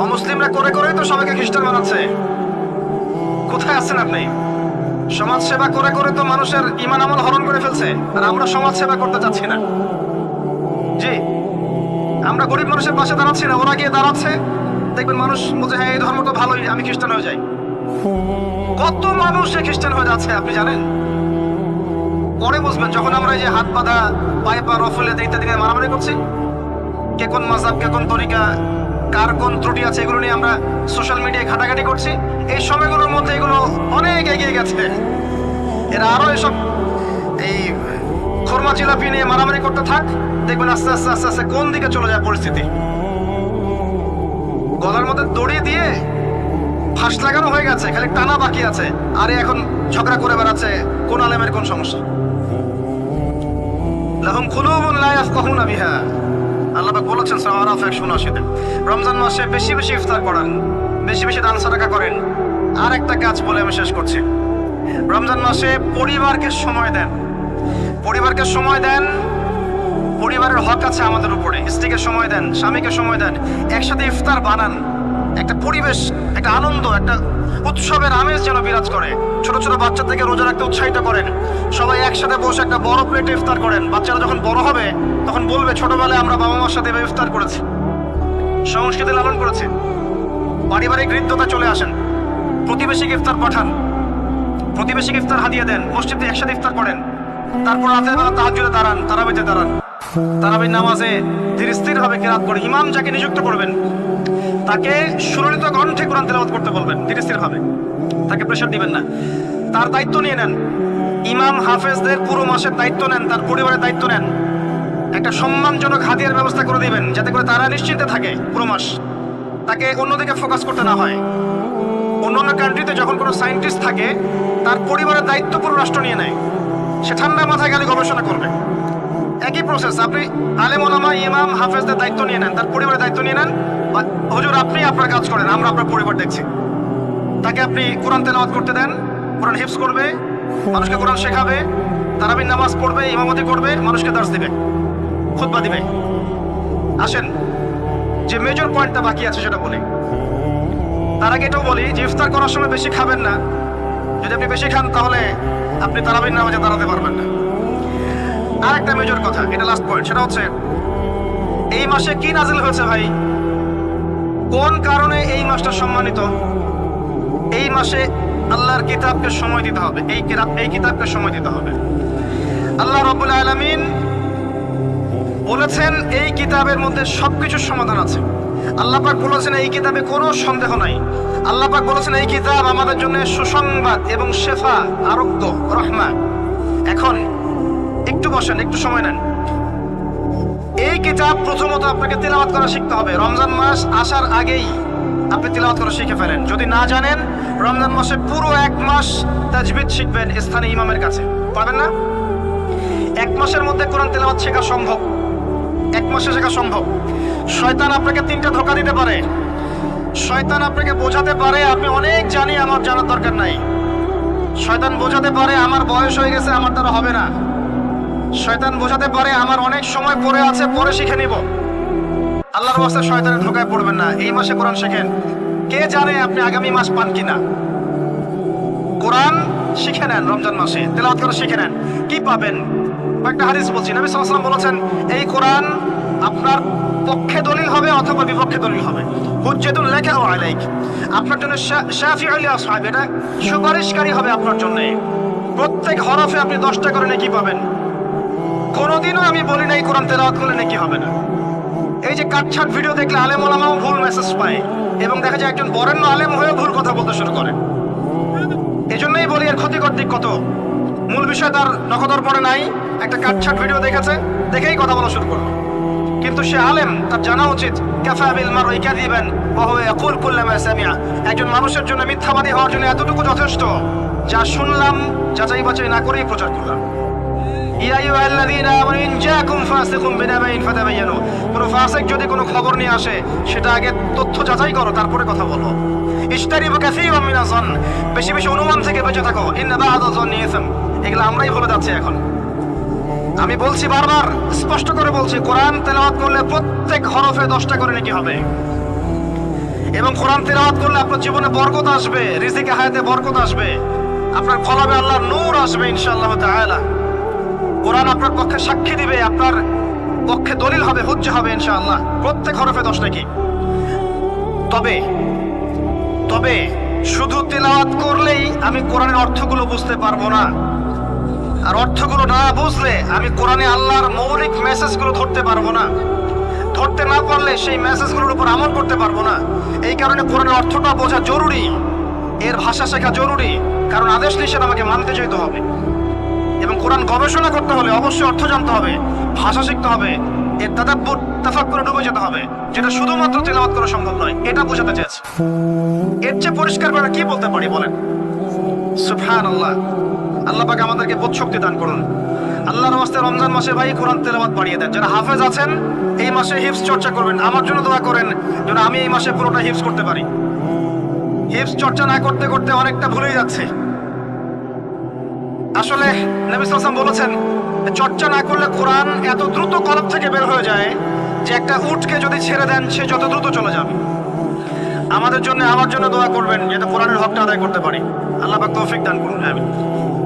অমুসলিমরা করে করেই তো সবাইকে খ্রিস্টান বানাচ্ছে। কোথায় আছেন আপনি? সমাজ সেবা করে করে তো মানুষের ঈমান আমল হরণ করে ফেলছে, আর আমরা সমাজ সেবা করতে চাচ্ছি না। জি, আমরা গরিব মানুষের পাশে দাঁড়াচ্ছি না, ওরা গিয়ে দাঁড়াচ্ছে। দেখবেন মানুষ বলছে হ্যাঁ এই ধর্ম তো ভালোই, আমি খ্রিস্টান হয়ে যাই। কত মানুষ খ্রিস্টান হয়ে যাচ্ছে আপনি জানেন? পরে বুঝবেন যখন আমরা এই যে হাত বাঁধা, পায়ে পা রফলে ইত্যাদি নিয়ে মারামারি করছি, কে কোন মাযহাব, কে কোন তরিকা, কার কোন ত্রুটি আছে, এগুলো নিয়ে আমরা সোশ্যাল মিডিয়ায় ঘাটাঘাটি করছি। এই সময়গুলোর মধ্যে এগুলো অনেক এগিয়ে গেছে। এরা আরো এসব এই খরমা জিলাপি নিয়ে মারামারি করতে থাক, দেখবেন আস্তে আস্তে আস্তে আস্তে কোন দিকে চলে যায় পরিস্থিতি। গলার মধ্যে দড়ি দিয়ে ফাঁস লাগানো হয়ে গেছে, খালি টানা বাকি আছে, আরে এখন ঝগড়া করে বেড়াচ্ছে কোন আলেমের কোন সমস্যা। লাহুম কুলুবুন লা ইয়াফকাহুনা বিহা, আল্লাহ পাক বলেছেন সূরা আরাফ 179-তে। রমজান মাসে বেশি বেশি ইফতার করেন, বেশি বেশি দান সাদাকা করেন। আর একটা কাজ বলে আমি শেষ করছি, রমজান মাসে পরিবারকে সময় দেন। পরিবারকে সময় দেন, পরিবারের হক আছে আমাদের উপরে। স্ত্রীকে সময় দেন, স্বামীকে সময় দেন, একসাথে ইফতার বানান। একটা পরিবেশ, একটা আনন্দ, একটা উৎসবের আমেজ যেন বিরাজ করে। ছোট ছোট বাচ্চা থেকে রোজা রাখতে উৎসাহিত করেন। সবাই একসাথে বসে একটা বড় প্লেটে ইফতার করেন। বাচ্চারা যখন বড় হবে তখন বলবে ছোটবেলায় আমরা বাবা মার সাথে ইফতার করেছি, সংস্কৃতি লালন করেছি। পারিবারিক হৃদ্যতা চলে আসেন, প্রতিবেশীকে ইফতার পাঠান, প্রতিবেশীকে ইফতার হাদিয়ে দেন, মসজিদে একসাথে ইফতার করেন। তারপর রাতের বেলা তাহাজ্জুদে দাঁড়ান, তারাবিতে দাঁড়ান, তারাবির নামাজে ধীর স্থির ভাবে কিরাত করে। ইমাম যাকে নিযুক্ত করবেন তাকে সুললিত কণ্ঠে কোরআন তেলাওয়াত করতে বলবেন, ধীর স্থির ভাবে, তাকে প্রেশার দিবেন না। তার দায়িত্ব নিয়ে নেন। ইমাম হাফেজদের পুরো মাসের দায়িত্ব নেন, তার পরিবারের দায়িত্ব নেন। একটা সম্মানজনক হাদিয়ার ব্যবস্থা করে দিবেন, যাতে করে তারা নিশ্চিন্তে থাকে পুরো মাস, তাকে অন্যদিকে ফোকাস করতে না হয়। অন্যান্য কান্ট্রিতে যখন কোনো সায়েন্টিস্ট থাকে, তার পরিবারের দায়িত্ব পুরো রাষ্ট্র নিয়ে নেয়, সে ঠান্ডা মাথায় গেলে গবেষণা করবে। একই প্রসেস, আপনি আলেম ওলামা ইমাম হাফেজদের দায়িত্ব নিয়ে নেন, তার পরিবারের দায়িত্ব নিয়ে নেন। হুজুর আপনি আপনার কাজ করেন, আমরা আপনার পরিবার দেখছি। তাকে আপনি কোরআন তেলাওয়াত করতে দেন, কোরআন হিফজ করবে, মানুষকে কোরআন শেখাবে, তারাবির নামাজ পড়বে, ইমামতি করবে, মানুষকে দার্স দিবে, খুতবা দিবে। আসেন যে মেজর পয়েন্টটা বাকি আছে সেটা বলি। তার আগে এটাও বলি যে ইফতার করার সময় বেশি খাবেন না। যদি আপনি বেশি খান তাহলে আপনি তারাবির নামাজে দাঁড়াতে পারবেন না। আর একটা মেজর কথা, এটা লাস্ট পয়েন্ট, সেটা হচ্ছে এই মাসে কি নাজিল হয়েছে ভাই, কোন কারণে এই মাসটা সম্মানিত। এই মাসে আল্লাহর কিতাবকে সময় দিতে হবে, এই কিতাবকে সময় দিতে হবে। আল্লাহ রাব্বুল আলামিন বলেছেন এই কিতাবের মধ্যে সবকিছুর সমাধান আছে। আল্লাহ পাক বলেছেন এই কিতাবে কোনো সন্দেহ নাই। আল্লাহ পাক বলেছেন এই কিতাব আমাদের জন্য সুসংবাদ এবং শেফা, আরোগ্য, রহমা। এখন একটু বসেন, একটু সময় নেন। এই কিতাব প্রথমত আপনাকে তিলাওয়াত করা শিখতে হবে। রমজান মাস আসার আগেই আপনি তিলাওয়াত করা শিখে ফেলেন। যদি না জানেন, রমজান মাসে পুরো এক মাস তাজবিদ শিখবেন স্থানীয় ইমামের কাছে। পারবেন না? এক মাসের মধ্যে কোরআন তিলাওয়াত শেখা সম্ভব, এক মাসে শেখা সম্ভব। শয়তান আপনাকে তিনটা ধোঁকা দিতে পারে। শয়তান আপনাকে বোঝাতে পারে আপনি অনেক জানি, আমার জানার দরকার নাই। শয়তান বোঝাতে পারে আমার বয়স হয়ে গেছে, আমার দ্বারা হবে না। শয়তান বোঝাতে পারে আমার অনেক সময় পরে আছে, পরে শিখে নিব। আল্লাহর ওয়াস্তে শয়তানের ধোঁকায় পড়বেন না। এই মাসে কোরআন শেখেন। কে জানে আপনি আগামী মাস পান কিনা। কোরআন শিখে নেন, রমজান মাসে তেলাওয়াত করা শিখে নেন। কি পাবেন? একটা হাদিস বলছি, নবী সাল্লাল্লাহু আলাইহি ওয়াসাল্লাম বলেছেন এই কোরআন আপনার পক্ষে দলিল হবে অথবা বিপক্ষে দলিল হবে। হুজ্জাতুন লাকা ওয়া আলাইক, আপনার জন্য শাফিউল লি আসহাব, এটা সুপারিশকারী হবে আপনার জন্য। প্রত্যেক হরফে আপনি 10টা করে নেকি পাবেন। কোনোদিনও আমি বলি নাই কোরআন তেলাওয়াত করলে নেকি হবে না। এই যে কাটছাট ভিডিও দেখলে আলেম ওলামাও ভুল মেসেজ পায়, এবং দেখা যায় একজন বরেণ্য আলেম হয়েও ভুল কথা বলতে শুরু করে। এজন্যই বলি এর ক্ষতিকর দিক কত। মূল বিষয় তার নখদর পড়ে নাই, একটা কাটছাট ভিডিও দেখেছে, দেখেই কথা বলা শুরু করলো। কিন্তু সে আলেম, তার জানা উচিত কাফা বিল মারই কাযিবান ওয়া হুয়া ইয়াকুল কুল্লামা সামিআ। একজন মানুষের জন্য মিথ্যাবাদী হওয়ার জন্য এতটুকু যথেষ্ট, যা শুনলাম যাচাই বাছাই না করেই প্রচার করলাম। ইয়া আইয়ুহাল্লাযীনা আমানু ইন জাআকুম ফাসিকুম বিনাবাইন ফাতাবায়ানু। কোনো ফাসিক যদি কোনো খবর নিয়ে আসে, সেটা আগে তথ্য যাচাই করো, তারপরে কথা বলো। ইশতারিবু কাসীরাম মিনাজ যন। বেশি বেশি অনুমান থেকে বেঁচে থাকো। ইন্না বা'দা যন্নি ইসম। এগুলো আমরাই বলে যাচ্ছি এখন। আমি বলছি, বারবার স্পষ্ট করে বলছি, কোরআন তেলাওয়াত করলে প্রত্যেক হরফে 10টা করে নেকি হবে, এবং কোরআন তেলাওয়াত করলে আপনার জীবনে বরকত আসবে, রিজিকে হায়াতে বরকত আসবে, আপনার কলবে আল্লাহর নূর আসবে ইনশাআল্লাহ তাআলা। কোরআন আপনার পক্ষে সাক্ষী দিবে, আপনার পক্ষে দলিল হবে, হুজ্জা হবে ইনশাআল্লাহ। প্রত্যেক হরফে 10 নাকি। তবে শুধু তেলাওয়াত করলেই আমি কোরআনের অর্থগুলো বুঝতে পারবো না, আর অর্থগুলো না বুঝলে আমি কোরআনে আল্লাহর মৌলিক মেসেজগুলো ধরতে পারবো না। ধরতে না পারলে সেই মেসেজগুলোর উপর আমল করতে পারবো না। এই কারণে কোরআনের অর্থটা বোঝা জরুরি, এর ভাষা শেখা জরুরি, কারণ আদেশ নিষেধ আমাকে মানতে যেতে হবে। এবং কোরআন গবেষণা করতে হলে অবশ্যই অর্থ জানতে হবে, ভাষা শিখতে হবে, এর তাদাব্বুর তাফাক্কুরে ডুবে যেতে হবে, যেটা শুধুমাত্র তেলাওয়াত করা সম্ভব নয়। এটা বোঝাতে চেয়েছি। এর চেয়ে পরিষ্কার করে কি বলতে পারি বলেন? সুবহানাল্লাহ। আল্লাহ পাক আমাদেরকে বোধশক্তি দান করুন। আল্লাহর ওয়াস্তে রমজান মাসে ভাই কোরআন তেলাওয়াত বাড়িয়ে দেন। যারা হাফেজ আছেন এই মাসে হিফজ চর্চা করবেন। আমার জন্য দোয়া করেন যেন আমি এই মাসে পুরোটা হিফজ করতে পারি। হিফজ চর্চা না করতে করতে অনেকটা ভুলেই যাচ্ছে। আসলে নবী সাল্লাল্লাহু আলাইহি ওয়াসাল্লাম বলেছেন, চর্চা না করলে কোরআন এত দ্রুত কলব থেকে বের হয়ে যায় যে একটা উটকে যদি ছেড়ে দেন সে যত দ্রুত চলে যাবে। আমাদের জন্য, আমার জন্য দোয়া করবেন যাতে কোরআনের হকটা আদায় করতে পারি। আল্লাহ পাক তৌফিক দান করুন। আমিন।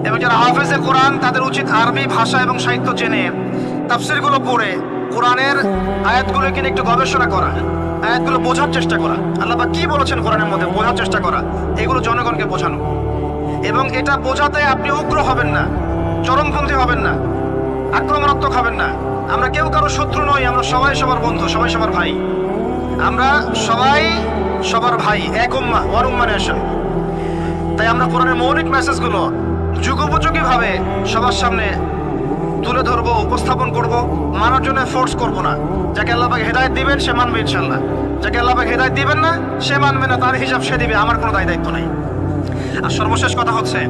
এবং যারা হাফেজে কোরআন, তাদের উচিত আরবি ভাষা এবং সাহিত্য জেনে তাফসীরগুলো পড়ে কোরআনের আয়াতগুলোকে নিয়ে একটু গবেষণা করা, আয়াতগুলো বোঝার চেষ্টা করা, আল্লাহ পাক কি বলেছেন কোরআনের মধ্যে বোঝার চেষ্টা করা, এগুলো জনগণকে বোঝানো। এবং এটা বোঝাতে আপনি উগ্র হবেন না, চরমপন্থী হবেন না, আক্রমণাত্মক হবেন না। আমরা কেউ কারো শত্রু নই, আমরা সবাই সবার বন্ধু, সবাই সবার ভাই। আমরা সবাই সবার ভাই, এক উম্মাহ ওয়ান উম্মাহ নেশন। তাই আমরা কোরআনের মৌলিক মেসেজগুলো যুগোপযোগী ভাবে সবার সামনে তুলে ধরবো, উপস্থাপন করব, মানার জন্য ফোর্স করব না। যাকে আল্লাহ পাক হেদায়েত দিবেন সে মানবে ইনশাআল্লাহ, যাকে আল্লাহ পাক হেদায়েত দিবেন না সে মানবে না, তার হিসাব সে দিবে, আমার কোনো দায়িত্ব নাই। আর সর্বশেষ কথা হচ্ছে,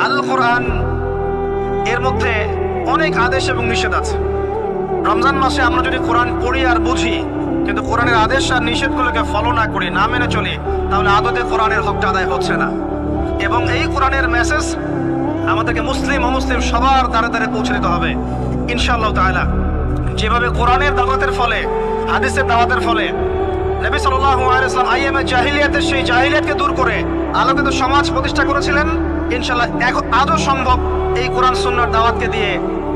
আল কোরআন এর মধ্যে অনেক আদেশ এবং নিষেধ আছে। রমজান মাসে আমরা যদি কোরআন পড়ি আর বুঝি, কিন্তু কোরআনের আদেশ আর নিষেধগুলোকে ফলো না করি, না মেনে চলি, তাহলে আদতে কোরআনের হকটা আদায় হচ্ছে না। এবং এই কোরআনের মেসেজ আমাদেরকে মুসলিম অমুসলিম সবার দ্বারে দ্বারে পৌঁছে দিতে হবে ইনশাআল্লাহ তাআলা। যেভাবে কোরআনের দাওয়াতের ফলে, হাদিসের দাওয়াতের ফলে নবী সাল্লাল্লাহু আলাইহি ওয়াসাল্লাম আইয়ামে জাহিলিয়াতের সেই জাহিলিয়াতকে দূর করে আলোকিত সমাজ প্রতিষ্ঠা করেছিলেন, ইনশাআল্লাহ আজও সম্ভব এই কোরআন সুন্নাহর দাওয়াতকে দিয়ে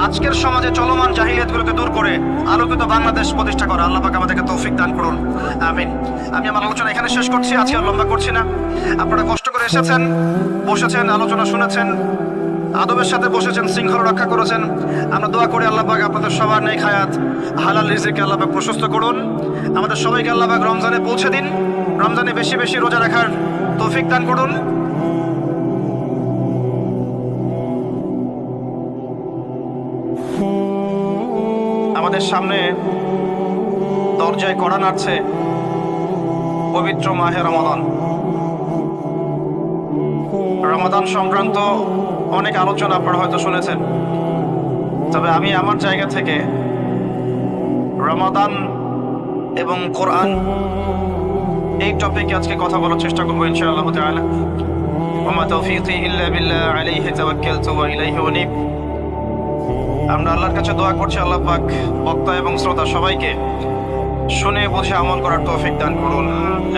আজকের সমাজে চলমান জাহিলিয়াতগুলোকে দূর করে আলোকিত বাংলাদেশ প্রতিষ্ঠা করা। আল্লাহ পাক আমাদেরকে তৌফিক দান করুন। আমিন। আমি আমার আলোচনা এখানে শেষ করছি, আজকে আর লম্বা করছি না। আপনারা কষ্ট করে এসেছেন, বসেছেন, আলোচনা শুনেছেন, আদবের সাথে বসেছেন, শৃঙ্খলা রক্ষা করেছেন। আমরা দোয়া করি আল্লাহ পাক আপনাদের সবার নেক হায়াত, হালাল রিজিক আল্লাহ পাক প্রশস্ত করুন। আমাদের সবাইকে আল্লাহ পাক রমজানে পৌঁছে দিন, রমজানে বেশি বেশি রোজা রাখার তৌফিক দান করুন। আমাদের সামনে দরজায় কড়া নাড়ছে পবিত্র মাহে রমাদান। রমাদান সংক্রান্ত অনেক আলোচনা আপনারা হয়তো শুনেছেন, তবে আমি আমার জায়গা থেকে রমাদান এবং কোরআন এই টপিকে আজকে কথা বলার চেষ্টা করবো ইনশাআল্লাহ তাআলা। ওয়া মা তাওফীকি ইল্লা বিল্লাহ আলাইহি তাওয়াক্কালতু ওয়া ইলাইহি উনীব। আমরা আল্লাহর কাছে দোয়া করছি আল্লাহ পাক বক্তা এবং শ্রোতা সবাইকে শুনে বুঝে আমল করার তৌফিক দান করুন।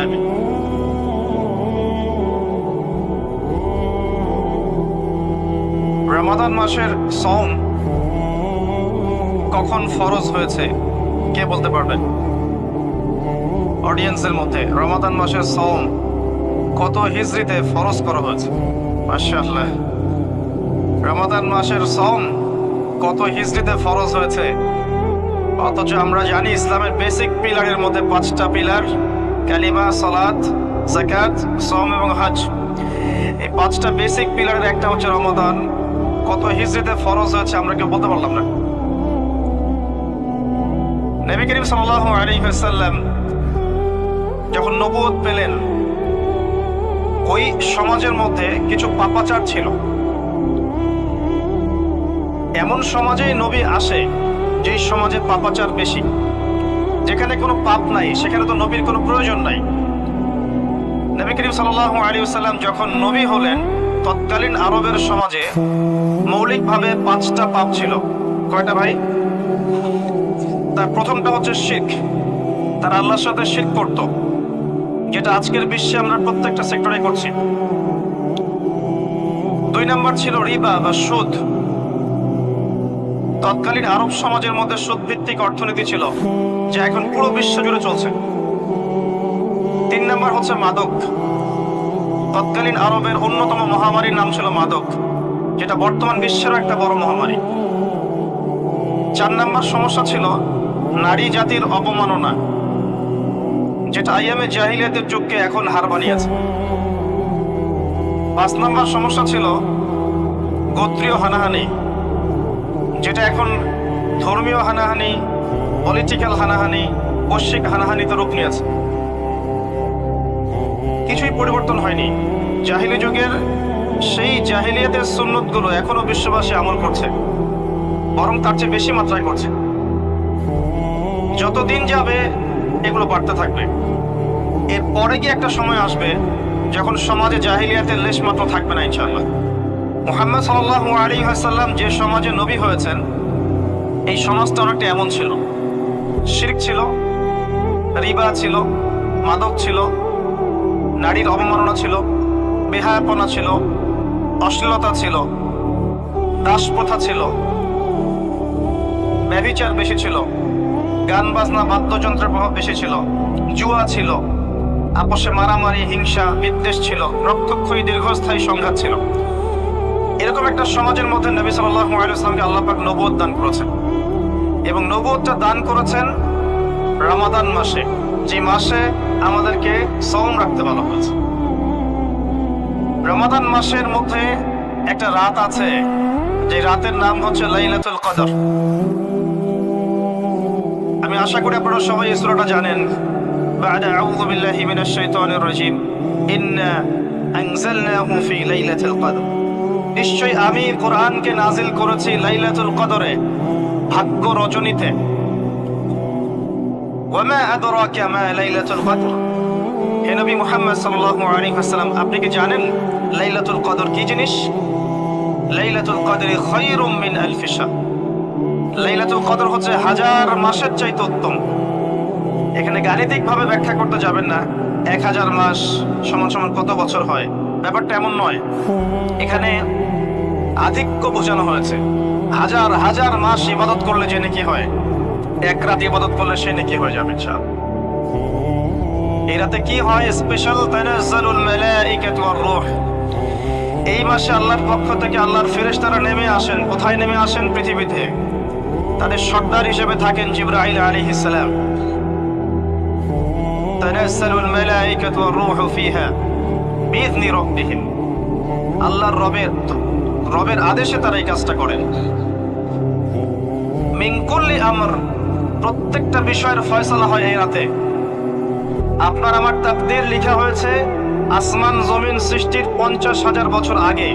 আমিন। রমাদান মাসের সওম কখন ফরজ হয়েছে কে বলতে পারবেন? অডিয়েন্সের মধ্যে রমাদান মাসের সওম কত হিজরিতে ফরজ করা হয়েছে? মাশাআল্লাহ। রমাদান মাসের সওম কত হিজরিতে ফরজ হয়েছে? অথচ আমরা জানি ইসলামের বেসিক পিলারের মধ্যে 5টা পিলার, কালিমা, সালাত, যাকাত, সওম এবং হজ। এই 5টা বেসিক পিলারের একটা হচ্ছে রমাদান। কত হিজরিতে ফরজ হয়েছে আমরা কেউ বলতে পারলাম না। নবী করিম সাল্লাল্লাহু আলাইহি ওয়াসাল্লাম যখন নবুয়ত পেলেন, ওই সমাজের মধ্যে কিছু পাপাচার ছিল। এমন সমাজেই নবী আসে যেই সমাজে পাপাচার বেশি, যেখানে কোনো পাপ নাই, সেখানে তো নবীর কোনো প্রয়োজন নাই। নবী করিম সাল্লাল্লাহু আলাইহি ওয়াসাল্লাম যখন নবী হলেন, তৎকালীন আরবের সমাজে মৌলিকভাবে 5টা পাপ ছিল। কয়টা ভাই? তার প্রথমটা হচ্ছে শিরক। তারা আল্লাহর সাথে শিরক করত, যেটা আজকের বিশ্বে আমরা প্রত্যেকটা সেক্টরে করছি। 2 নাম্বার ছিল রিবা বা সুদ। তৎকালীন আরব সমাজের মধ্যে সুদ ভিত্তিক অর্থনীতি ছিল, যা এখন পুরো বিশ্ব জুড়ে চলছে। 3 নাম্বার হচ্ছে মাদক। তৎকালীন আরবের অন্যতম মহামারীর নাম ছিল মাদক, যেটা বর্তমান বিশ্বের একটা বড় মহামারী। 4 নাম্বার সমস্যা ছিল নারী জাতির অপমাননা, যেটা আইয়ামে জাহিলিয়াতের যুগকে এখন হার বানিয়েছে। 5 নাম্বার সমস্যা ছিল গোত্রীয় হানাহানি, যেটা এখন ধর্মীয় হানাহানি, পলিটিক্যাল হানাহানি, বৈশ্বিক হানাহানিতে রূপ নিয়েছে। কিছুই পরিবর্তন হয়নি। জাহিলি যুগের সেই জাহিলিয়াতের সুন্নতগুলো এখনো বিশ্ববাসী আমল করছে, বরং তার চেয়ে বেশি মাত্রায় করছে। যতদিন যাবে এগুলো বাড়তে থাকবে। এরপরে কি একটা সময় আসবে যখন সমাজে জাহিলিয়াতের লেশ মাত্র থাকবে না ইনশাআল্লাহ। মুহাম্মদ সাল্লাল্লাহু আলাইহি ওয়াসাল্লাম যে সমাজে নবী হয়েছেন, এই সমাজটা অনেকটা এমন ছিল। শিরক ছিল, রিবা ছিল, মাদক ছিল, নারীর অবমাননা ছিল, বেহায়াপনা ছিল, অশ্লীলতা ছিল, দাস প্রথা ছিল, ব্যভিচার বেশি ছিল, গান বাজনা বাদ্যযন্ত্রের প্রভাব বেশি ছিল, জুয়া ছিল, আপসে মারামারি, হিংসা, বিদ্বেষ ছিল, রক্তক্ষয়ী দীর্ঘস্থায়ী সংঘাত ছিল। এরকম একটা সমাজের মধ্যে নবী সাল্লাল্লাহু আলাইহি ওয়াসাল্লামকে আল্লাহ পাক নবুয়ত দান করেছেন, এবং নবুয়তটা দান করেছেন রমাদান মাসে, যে মাসে আমাদেরকে সওম রাখতে বলা হয়েছে। রমাদান মাসের মধ্যে একটা রাত আছে, যে রাতের নাম হচ্ছে লাইলাতুল কদর। আমি আশা করি আপনারা সবাই এই সূরাটা জানেন। বা'দা আউযু বিল্লাহি মিনাশ শাইতানির রাজীম, ইন্না আনজালনাহু ফি লাইলাতুল কদর। নিশ্চয়ই আমি কোরআনকে নাজিল করেছি লাইলাতুল কদরে, ভাগ্য রজনীতে। ওয়ামা আদরাকা মা লাইলাতুল কদর। হে নবী মুহাম্মদ সাল্লাল্লাহু আলাইহি ওয়াসাল্লাম, আপনি কি জানেন লাইলাতুল কদর কি জিনিস? লাইলাতুল কদরি খায়রুম মিন আলফি শাহর। লাইলাতুল কদর হচ্ছে 1000 মাসের চাইতে উত্তম। এখানে গাণিতিক ভাবে ব্যাখ্যা করতে যাবেন না 1000 মাস সমান সমান কত বছর হয়, ব্যাপারটা এমন নয়। এখানে আধিক্য বোঝানো হয়েছে। 1000 মাস ইবাদত করলে যে নেকি হয়, 1 রাত ইবাদত করলে সে নেকি হয়ে যাবে ইনশাআল্লাহ। এই রাতে কি হয়? স্পেশাল তানাজ্জালুল মালাইকাতু ওয়ার রূহ। এই মাসে আল্লাহর পক্ষ থেকে আল্লাহর ফেরেশতারা নেমে আসেন। কোথায় নেমে আসেন? পৃথিবীতে। তাদের সর্দার হিসেবে থাকেন জিবরাইল আলাইহিস সালাম। তানাজ্জালুল মালাইকাতু ওয়ার রূহু ফিহা বিইذনি রাব্বিহিম। আল্লাহর রবের আদেশে তারা এই কাজটা করেন। মিন কুল্লি আমর, প্রত্যেকটা বিষয়ের ফয়সালা হয় এই রাতে। আপনার আমার তাকদীর লেখা হয়েছে আসমান জমিন সৃষ্টির 50,000 বছর আগে।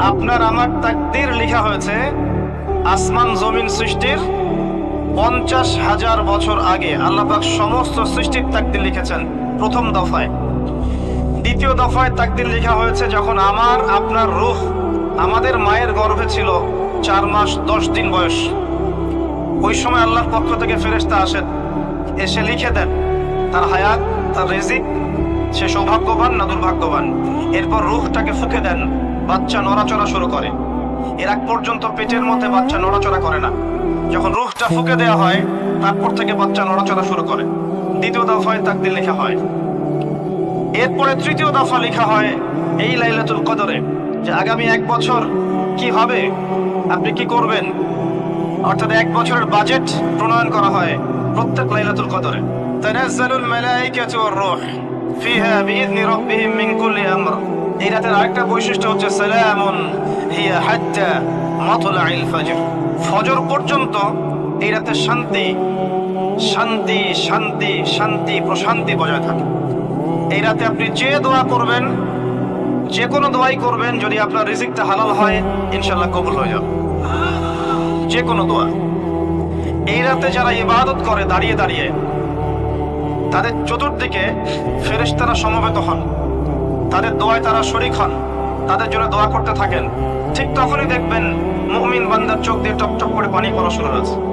আপনার আমার তাকদীর লেখা হয়েছে আসমান জমিন সৃষ্টির 50,000 বছর আগে। আল্লাহ পাক সমস্ত সৃষ্টির তাকদীর লিখেছেন প্রথম দফায়। দ্বিতীয় দফায় তাকদীর লেখা হয়েছে যখন আমার আপনার রূহ আমাদের মায়ের গর্ভে ছিল 4 মাস 10 দিন বয়স। ওই সময় আল্লাহর পক্ষ থেকে ফেরেশতা আসেন, এসে লিখে দেন তার হায়াত, তার রিজিক, সে সৌভাগ্যবান না দুর্ভাগ্যবান। এরপর রূহটাকে ফুঁকে দেন, বাচ্চা নড়াচড়া শুরু করে। এর আগ পর্যন্ত পেটের মধ্যে বাচ্চা নড়াচড়া করে না। যখন রূহটা ফুঁকে দেওয়া হয়, তারপর থেকে বাচ্চা নড়াচড়া শুরু করে। দ্বিতীয় দফায় তাকদীর লেখা হয়। এরপরে তৃতীয় দফা লেখা হয় এই লাইলাতুল কদরে, যে আগামী 1 বছর কি হবে, আপনি কি করবেন। অর্থাৎ 1 বছরের বাজেট প্রণয়ন করা হয় প্রত্যেক লাইলাতুল কদরে। তানাজ্জালুল মালাইকাতু ওয়ার রূহ ফিহা বিইذনি রাব্বিহিম মিন কুল্লি আমর। এই রাতের আরেকটা বৈশিষ্ট্য হচ্ছে সালামুন হিয়া হাত্তা মাতলাইল ফজর। ফজর পর্যন্ত এই রাতে শান্তি, শান্তি শান্তি শান্তি প্রশান্তি বজায় থাকে। এই রাতে আপনি যে দোয়া করবেন, যে কোনো দোয়াই করবেন, যদি আপনার রিজিকটা হালাল হয় ইনশাআল্লাহ কবুল হয়ে যাবে। যে কোনো দোয়া। এই রাতে যারা ইবাদত করে দাঁড়িয়ে দাঁড়িয়ে, তাদের চতুর্দিকে ফেরেশতারা সমবেত হন, তাদের দোয়ায় তারা শরীক হন, তাদের জন্য দোয়া করতে থাকেন। ঠিক তখনই দেখবেন মুমিন বান্দার চোখ দিয়ে টপ টপ করে পানি পড়া শুরু হয়েছে।